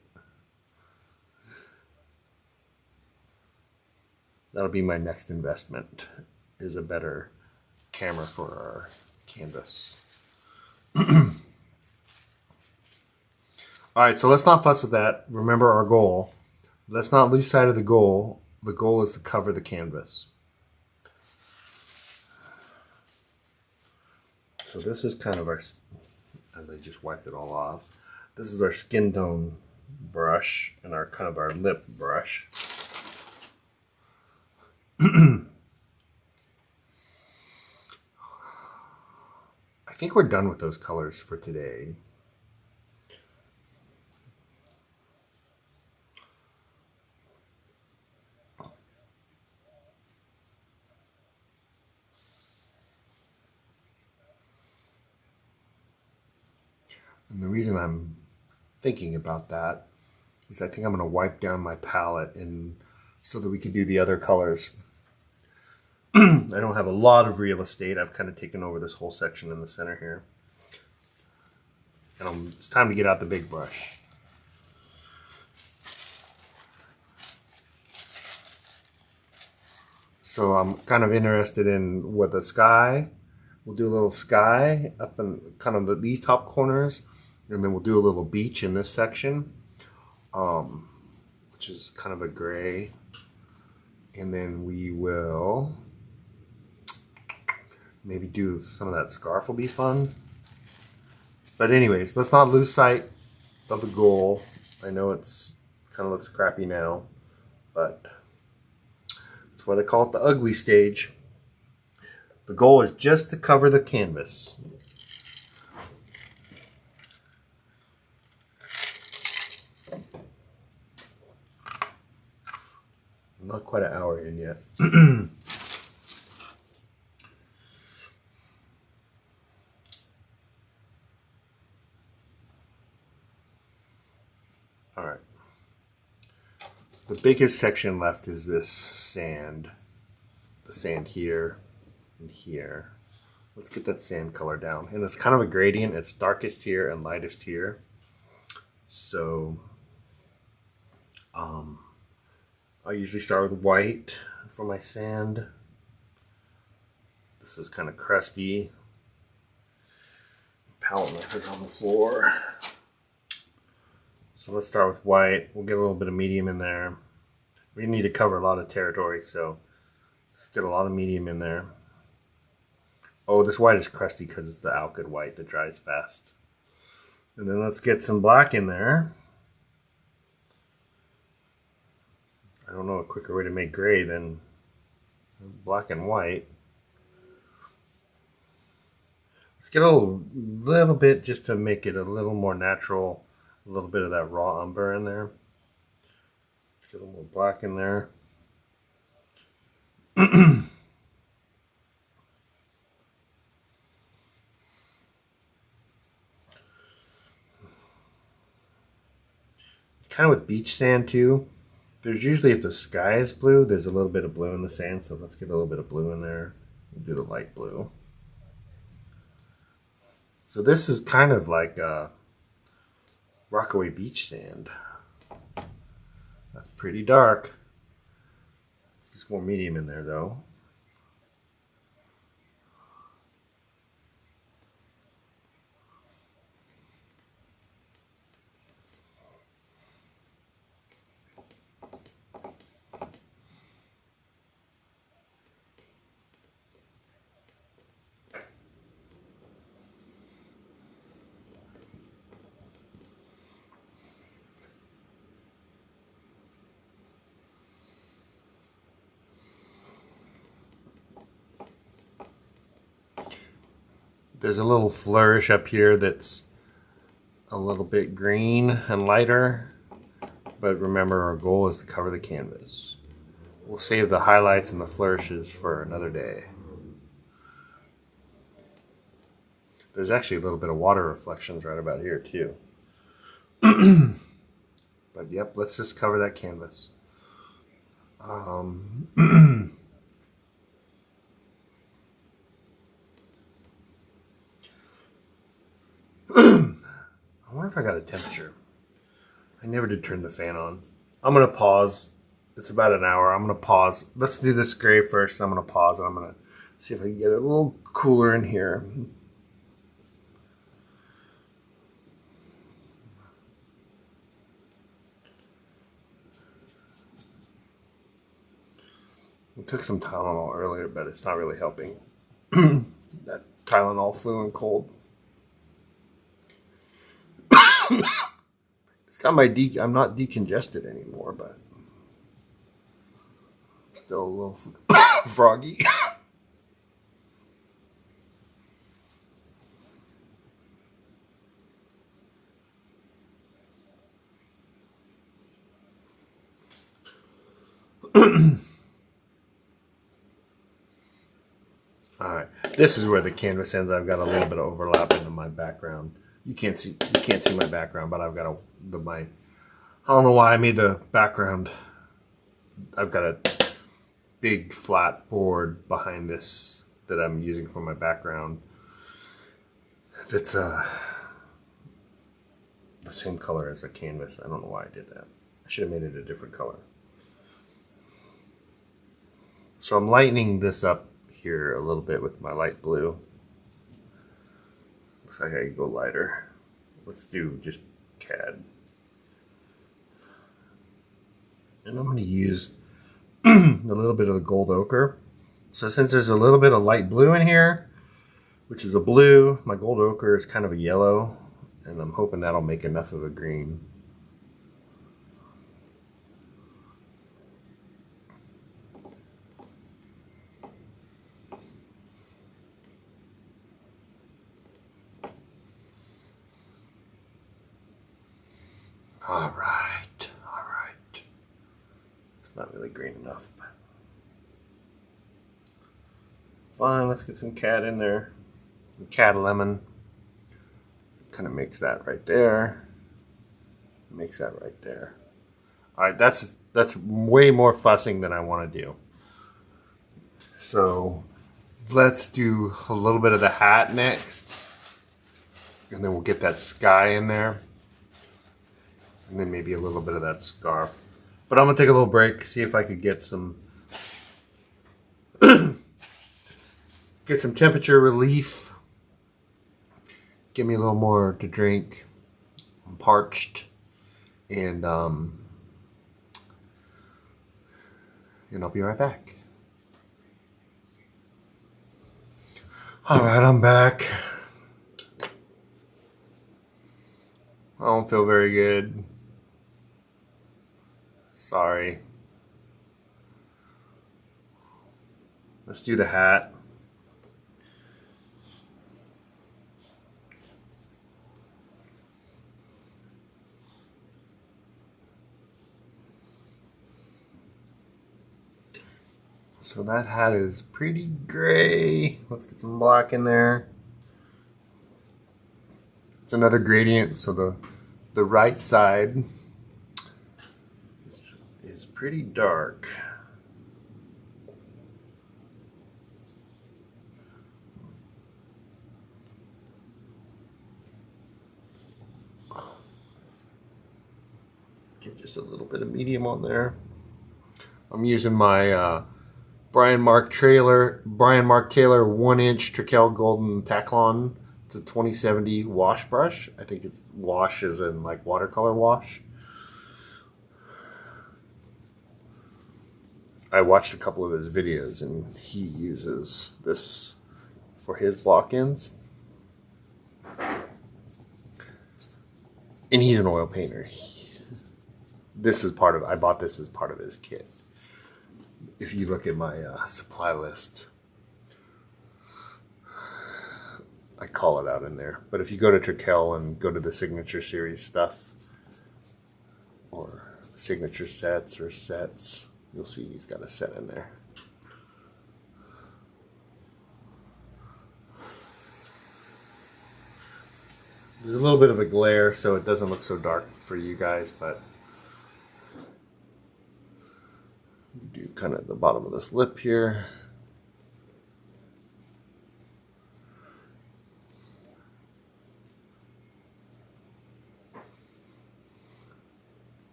S1: That'll be my next investment, is a better camera for our canvas. All right, so let's not fuss with that. Remember our goal. Let's not lose sight of the goal. The goal is to cover the canvas. So this is kind of our, as I just wiped it all off, this is our skin tone brush and our kind of our lip brush. I think we're done with those colors for today. And the reason I'm thinking about that is I think I'm going to wipe down my palette and so that we can do the other colors. I don't have a lot of real estate. I've kind of taken over this whole section in the center here. And it's time to get out the big brush. So I'm kind of interested in what the sky. We'll do a little sky up in kind of these top corners. And then we'll do a little beach in this section, which is kind of a gray. And then we will maybe do some of that scarf will be fun. But anyways, let's not lose sight of the goal. I know it's kind of looks crappy now, but that's why they call it the ugly stage. The goal is just to cover the canvas. I'm not quite an hour in yet. All right. The biggest section left is this sand. The sand here and here. Let's get that sand color down. And it's kind of a gradient. It's darkest here and lightest here. So I usually start with white for my sand. This is kind of crusty. Palette knife is on the floor. So let's start with white. We'll get a little bit of medium in there. We need to cover a lot of territory, so let's get a lot of medium in there. Oh, this white is crusty because it's the alkyd white that dries fast. And then let's get some black in there. I don't know a quicker way to make gray than black and white. Let's get a little bit just to make it a little more natural. A little bit of that raw umber in there. Let's get a little more black in there. Kind of with beach sand too. There's usually, if the sky is blue, there's a little bit of blue in the sand, so let's get a little bit of blue in there. We'll do the light blue. So this is kind of like Rockaway beach sand. That's pretty dark. Let's get some more medium in there though. There's a little flourish up here that's a little bit green and lighter, but remember our goal is to cover the canvas. We'll save the highlights and the flourishes for another day. There's actually a little bit of water reflections right about here too. But yep, let's just cover that canvas. I wonder if I got a temperature. I never did turn the fan on. I'm going to pause. It's about an hour. I'm going to pause. Let's do this gray first. I'm going to pause and I'm going to see if I can get it a little cooler in here. I took some Tylenol earlier, but it's not really helping. That Tylenol flu and cold. It's got my I'm not decongested anymore, but still a little froggy. Alright, this is where the canvas ends. I've got a little bit of overlap into my background You can't see my background, but I've got I don't know why I made the background. I've got a big flat board behind this that I'm using for my background. That's the same color as the canvas. I don't know why I did that. I should have made it a different color. So I'm lightening this up here a little bit with my light blue. Looks like I could go lighter. Let's do just CAD. And I'm going to use a little bit of the gold ochre. So since there's a little bit of light blue in here, which is a blue, my gold ochre is kind of a yellow, and I'm hoping that'll make enough of a green. All right, all right. It's not really green enough, but fine. Let's get some CAD in there. CAD lemon. Kind of makes that right there. Makes that right there. All right, that's way more fussing than I want to do. So let's do a little bit of the hat next, and then we'll get that sky in there. And then maybe a little bit of that scarf. But I'm going to take a little break, see if I could get some temperature relief. Give me a little more to drink. I'm parched. And I'll be right back. All right, I'm back. I don't feel very good. Sorry. Let's do the hat. So that hat is pretty gray. Let's get some black in there. It's another gradient, so the right side is pretty dark. Get just a little bit of medium on there. I'm using my Brian Mark Taylor 1-inch Trekell Golden Taklon. It's a 2070 wash brush. I think it wash is in like watercolor wash. I watched a couple of his videos and he uses this for his block-ins. And he's an oil painter. I bought this as part of his kit. If you look at my supply list, I call it out in there. But if you go to Trekell and go to the Signature Series stuff, or Signature Sets or Sets, you'll see he's got a set in there. There's a little bit of a glare, so it doesn't look so dark for you guys, but do kind of the bottom of this lip here.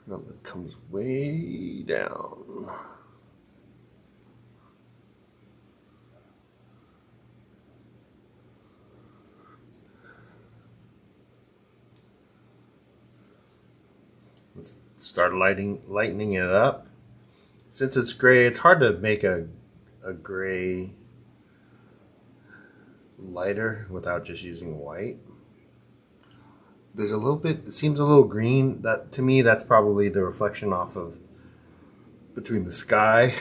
S1: And it comes way down. Let's start lightening it up. Since it's gray, it's hard to make a gray lighter without just using white. There's a little bit, it seems a little green. That, to me, that's probably the reflection off of between the sky.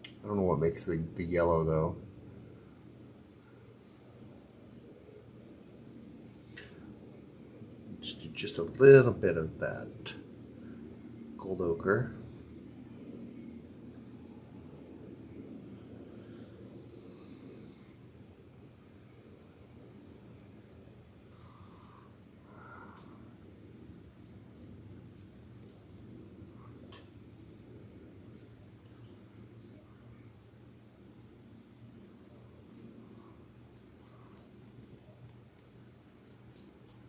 S1: I don't know what makes the yellow though. Just a little bit of that gold ochre.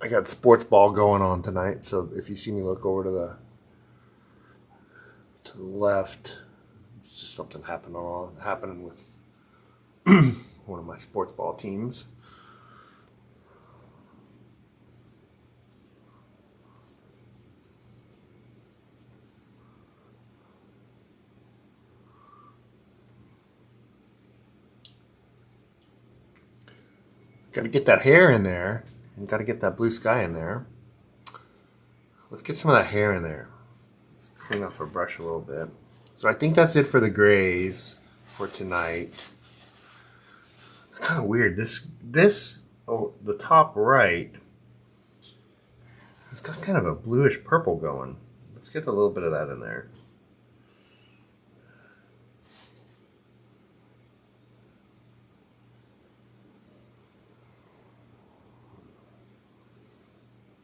S1: I got sports ball going on tonight, so if you see me look over to the left, it's just something happening with one of my sports ball teams. Got to get that hair in there, and got to get that blue sky in there. Let's get some of that hair in there. Let's clean off our brush a little bit. So I think that's it for the grays for tonight. It's kind of weird. The top right, it's got kind of a bluish purple going. Let's get a little bit of that in there.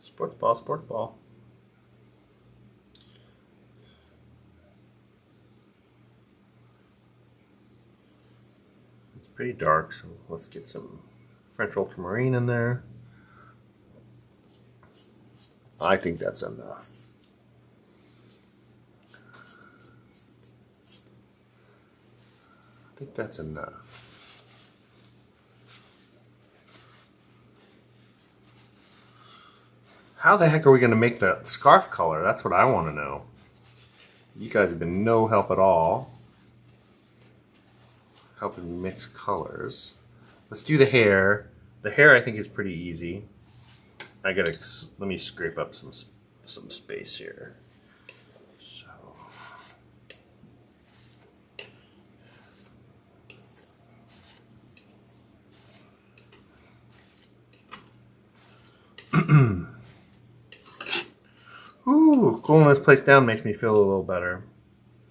S1: Sports ball, sports ball. It's pretty dark, so let's get some French ultramarine in there. I think that's enough. I think that's enough. How the heck are we going to make the scarf color? That's what I want to know. You guys have been no help at all helping me mix colors. Let's do the hair. The hair I think is pretty easy. Let me scrape up some space here. So ooh, cooling this place down makes me feel a little better.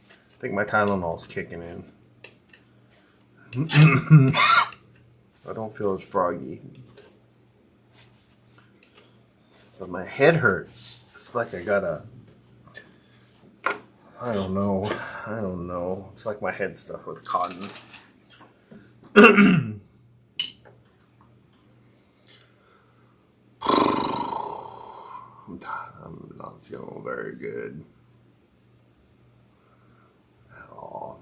S1: I think my Tylenol's kicking in. I don't feel as froggy. But my head hurts. It's like I got a... I don't know. It's like my head stuffed with cotton. I'm not feeling very good at all.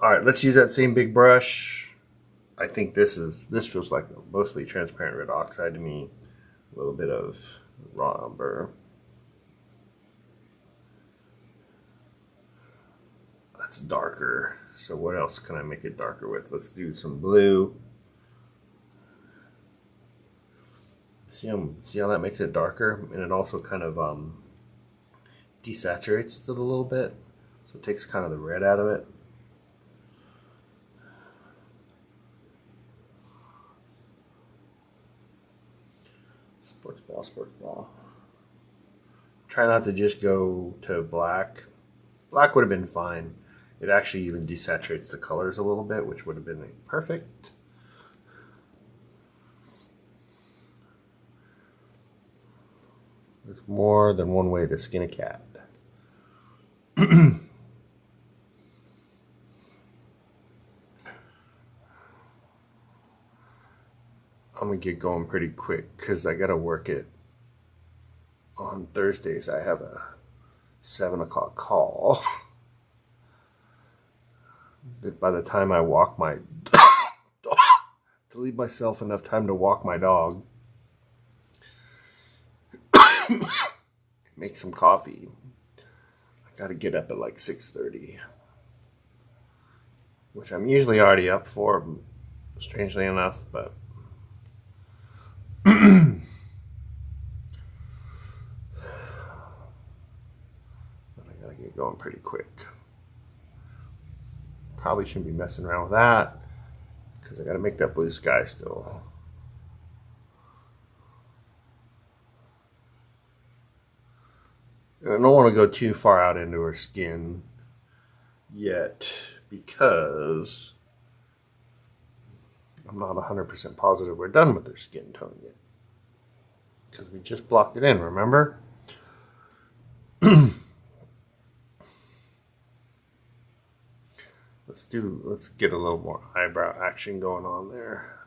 S1: Alright, let's use that same big brush. I think this feels like a mostly transparent red oxide to me. A little bit of raw umber. That's darker. So what else can I make it darker with? Let's do some blue. See how that makes it darker? And it also kind of desaturates it a little bit. So it takes kind of the red out of it. Sports ball, sports ball. Try not to just go to black. Black would have been fine. It actually even desaturates the colors a little bit, which would have been perfect. There's more than one way to skin a cat. I'm gonna get going pretty quick because I gotta work it on Thursdays. I have a 7 o'clock call. By the time I walk my to leave myself enough time to walk my dog, make some coffee. I gotta get up at like 6:30, which I'm usually already up for, strangely enough, but I gotta get going pretty quick. Probably shouldn't be messing around with that because I gotta make that blue sky still. I don't want to go too far out into her skin yet because I'm not 100% positive we're done with her skin tone yet. Because we just blocked it in, remember? Let's get a little more eyebrow action going on there.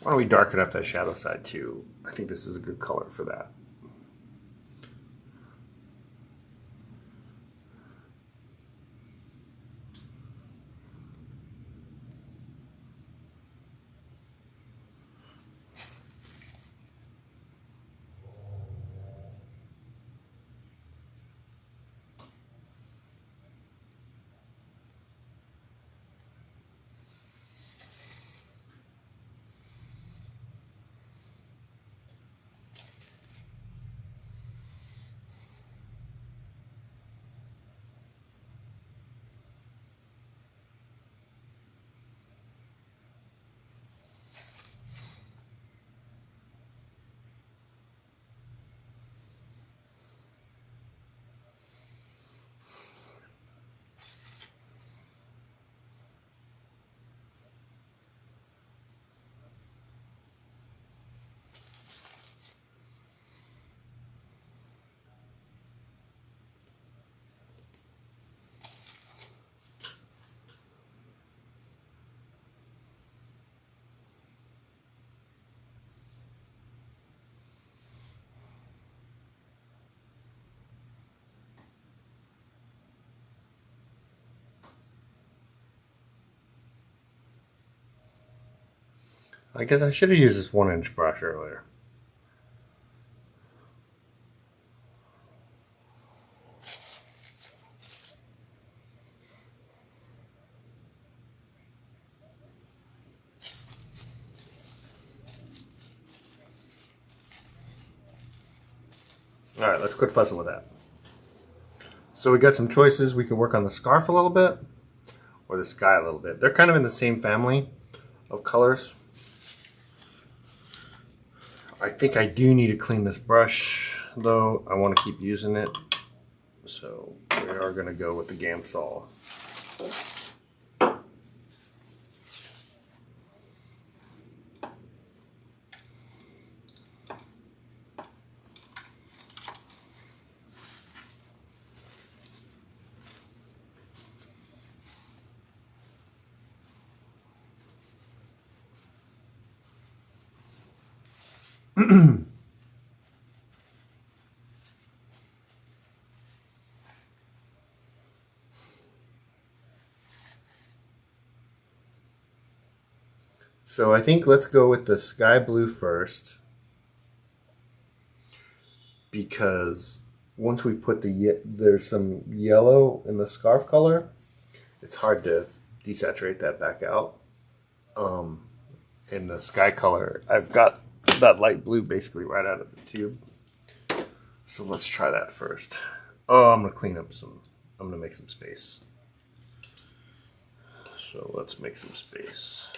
S1: Why don't we darken up that shadow side too? I think this is a good color for that. I guess I should have used this 1-inch brush earlier. All right, let's quit fussing with that. So we got some choices. We could work on the scarf a little bit or the sky a little bit. They're kind of in the same family of colors. I think I do need to clean this brush though. I want to keep using it. So we are going to go with the Gamsol. So I think let's go with the sky blue first, because once we put there's some yellow in the scarf color, it's hard to desaturate that back out. In the sky color, I've got that light blue basically right out of the tube. So let's try that first. Oh, I'm gonna clean up some. I'm gonna make some space. So let's make some space.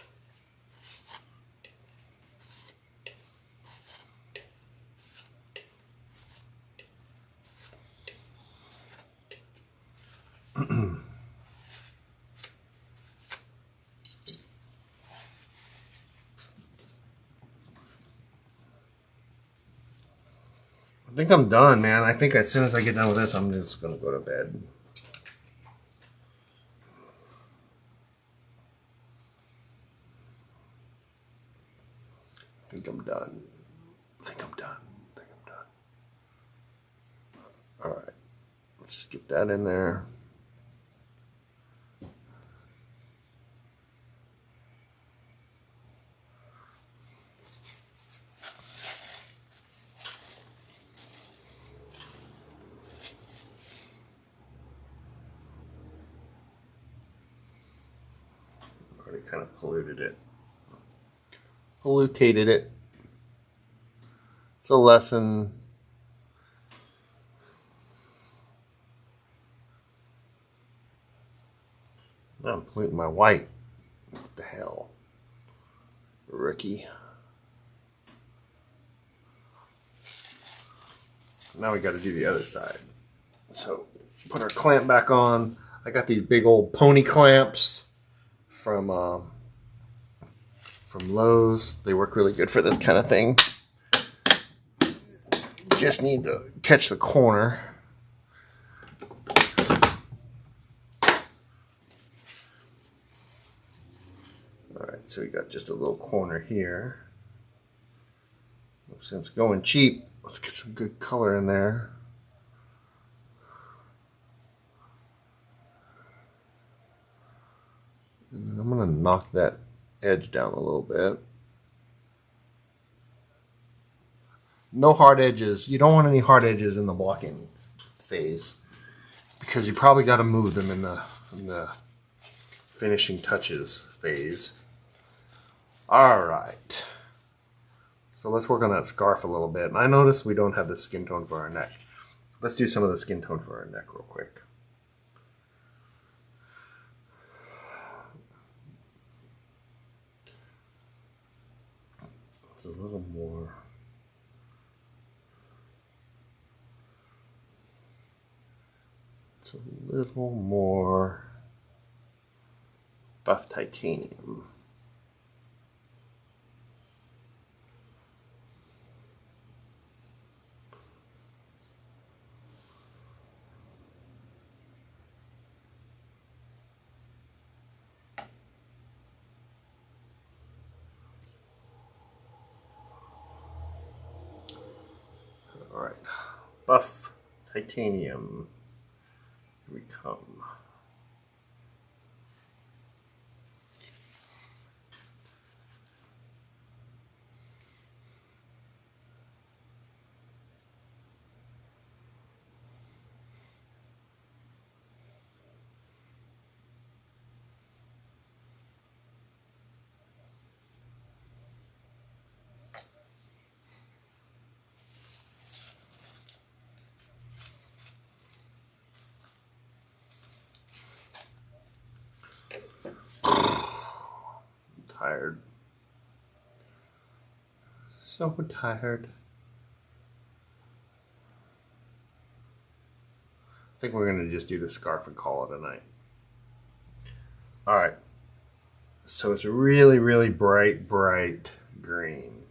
S1: I think I'm done, man. I think as soon as I get done with this, I'm just gonna go to bed. I think I'm done. I think I'm done. I think I'm done. All right, let's just get that in there. Already kind of polluted it. Polluted it. It's a lesson. Now I'm polluting my white. What the hell? Rookie. Now we got to do the other side. So put our clamp back on. I got these big old pony clamps from Lowe's. They work really good for this kind of thing. Just need to catch the corner. All right, so we got just a little corner here. Since going cheap, let's get some good color in there. And then I'm going to knock that edge down a little bit. No hard edges. You don't want any hard edges in the blocking phase because you probably got to move them in the finishing touches phase. All right. So let's work on that scarf a little bit. And I noticed we don't have the skin tone for our neck. Let's do some of the skin tone for our neck real quick. It's a little more. It's a little more buff titanium. All right, buff titanium. Here we come. Tired. So tired. I think we're going to just do the scarf and call it a night. All right. So it's a really, really bright green.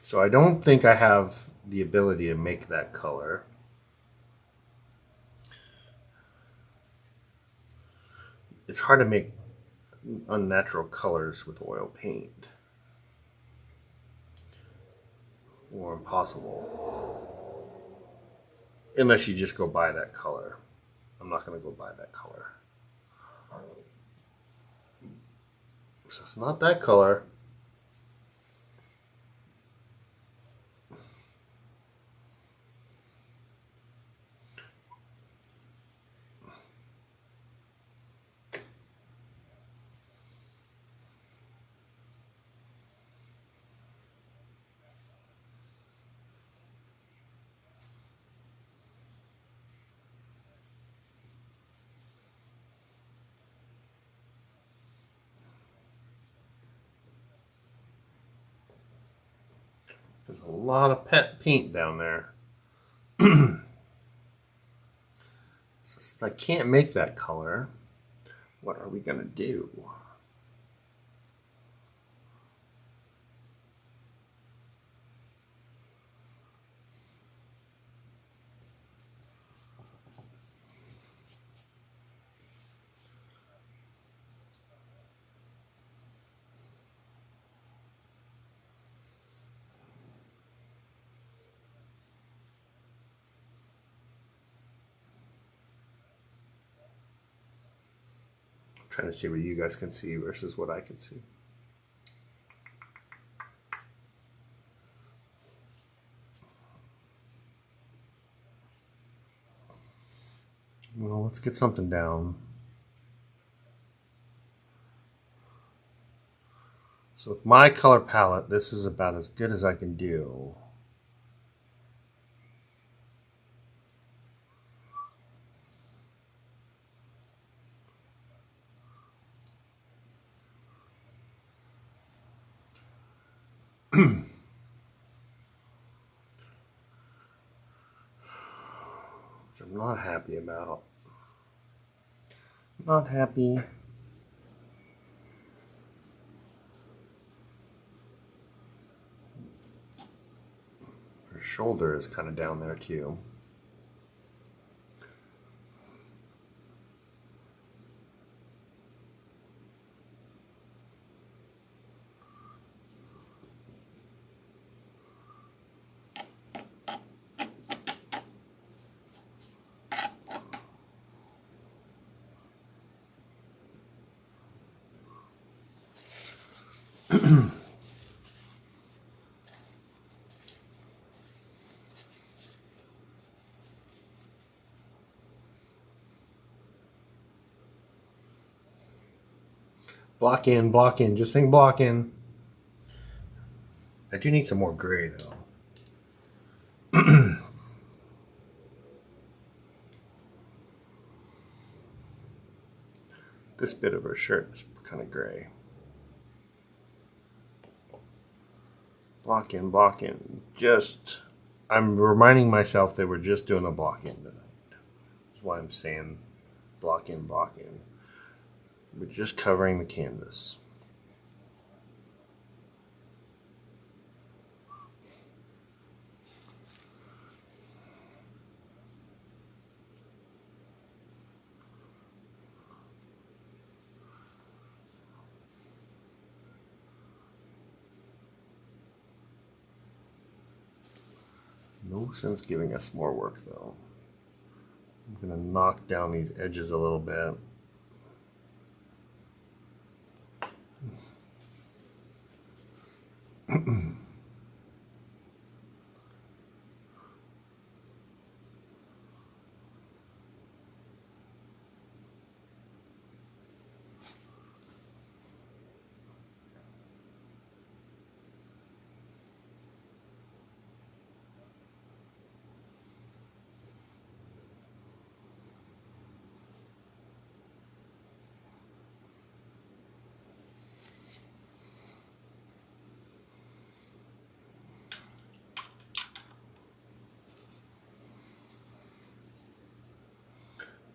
S1: So I don't think I have the ability to make that color. It's hard to make unnatural colors with oil paint. Or impossible. Unless you just go buy that color. I'm not going to go buy that color. So it's not that color. There's a lot of pet paint down there. So since I can't make that color, what are we going to do? Trying to see what you guys can see versus what I can see. Well, let's get something down. So with my color palette, this is about as good as I can do. Which I'm not happy about. Not happy. Her shoulder is kind of down there too. Block in, just think block in. I do need some more gray though. This bit of her shirt is kind of gray. Block in, just, I'm reminding myself that we're just doing a block in tonight. That's why I'm saying block in, block in. We're just covering the canvas. No sense giving us more work though. I'm going to knock down these edges a little bit.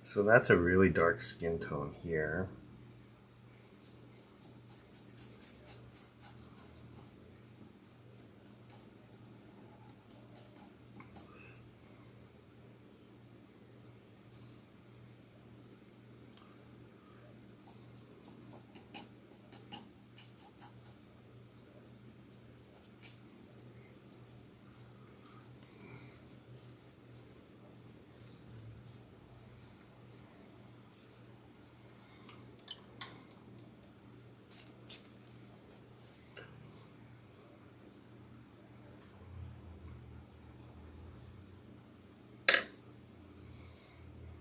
S1: So that's a really dark skin tone here.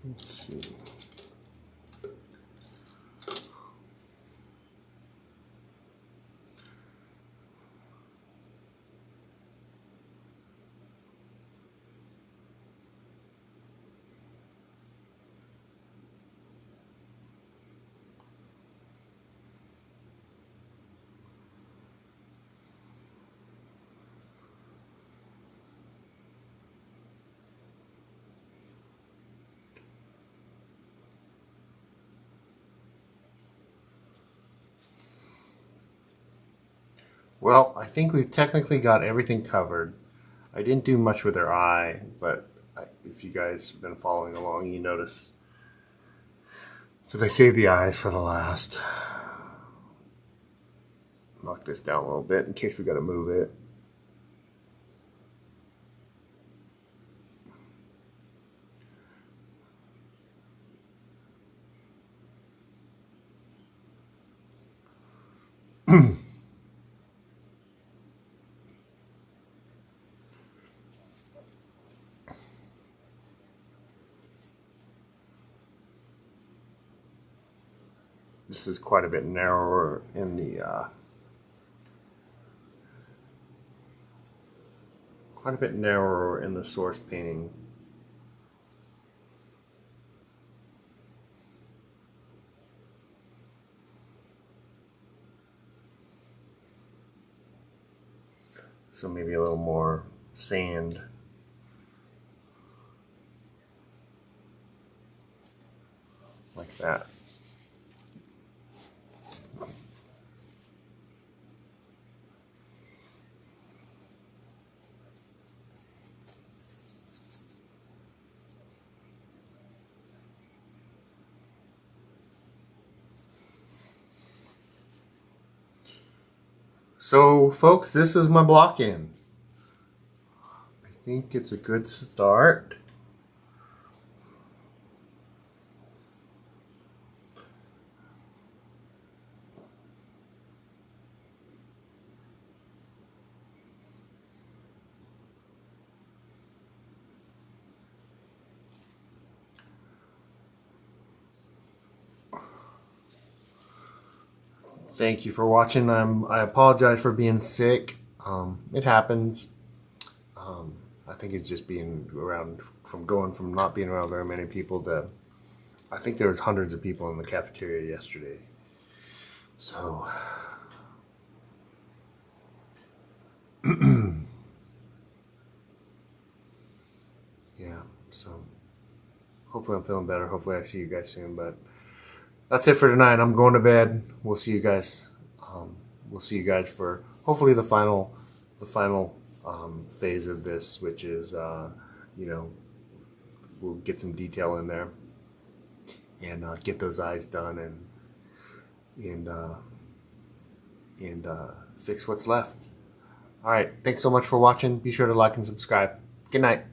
S1: Let's see. Well, I think we've technically got everything covered. I didn't do much with her eye, but if you guys have been following along, you notice that I saved the eyes for the last. Knock this down a little bit in case we got to move it. This is quite a bit narrower in the source painting. So maybe a little more sand. Like that. So, folks, this is my block in. I think it's a good start. thank you for watching. I apologize for being sick. It happens. I think it's just being around, from not being around very many people to, I think there was hundreds of people in the cafeteria yesterday. So, yeah, so hopefully I'm feeling better. Hopefully I see you guys soon, but that's it for tonight. I'm going to bed. We'll see you guys. We'll see you guys for hopefully the final phase of this, which is, we'll get some detail in there and get those eyes done and fix what's left. All right. Thanks so much for watching. Be sure to like and subscribe. Good night.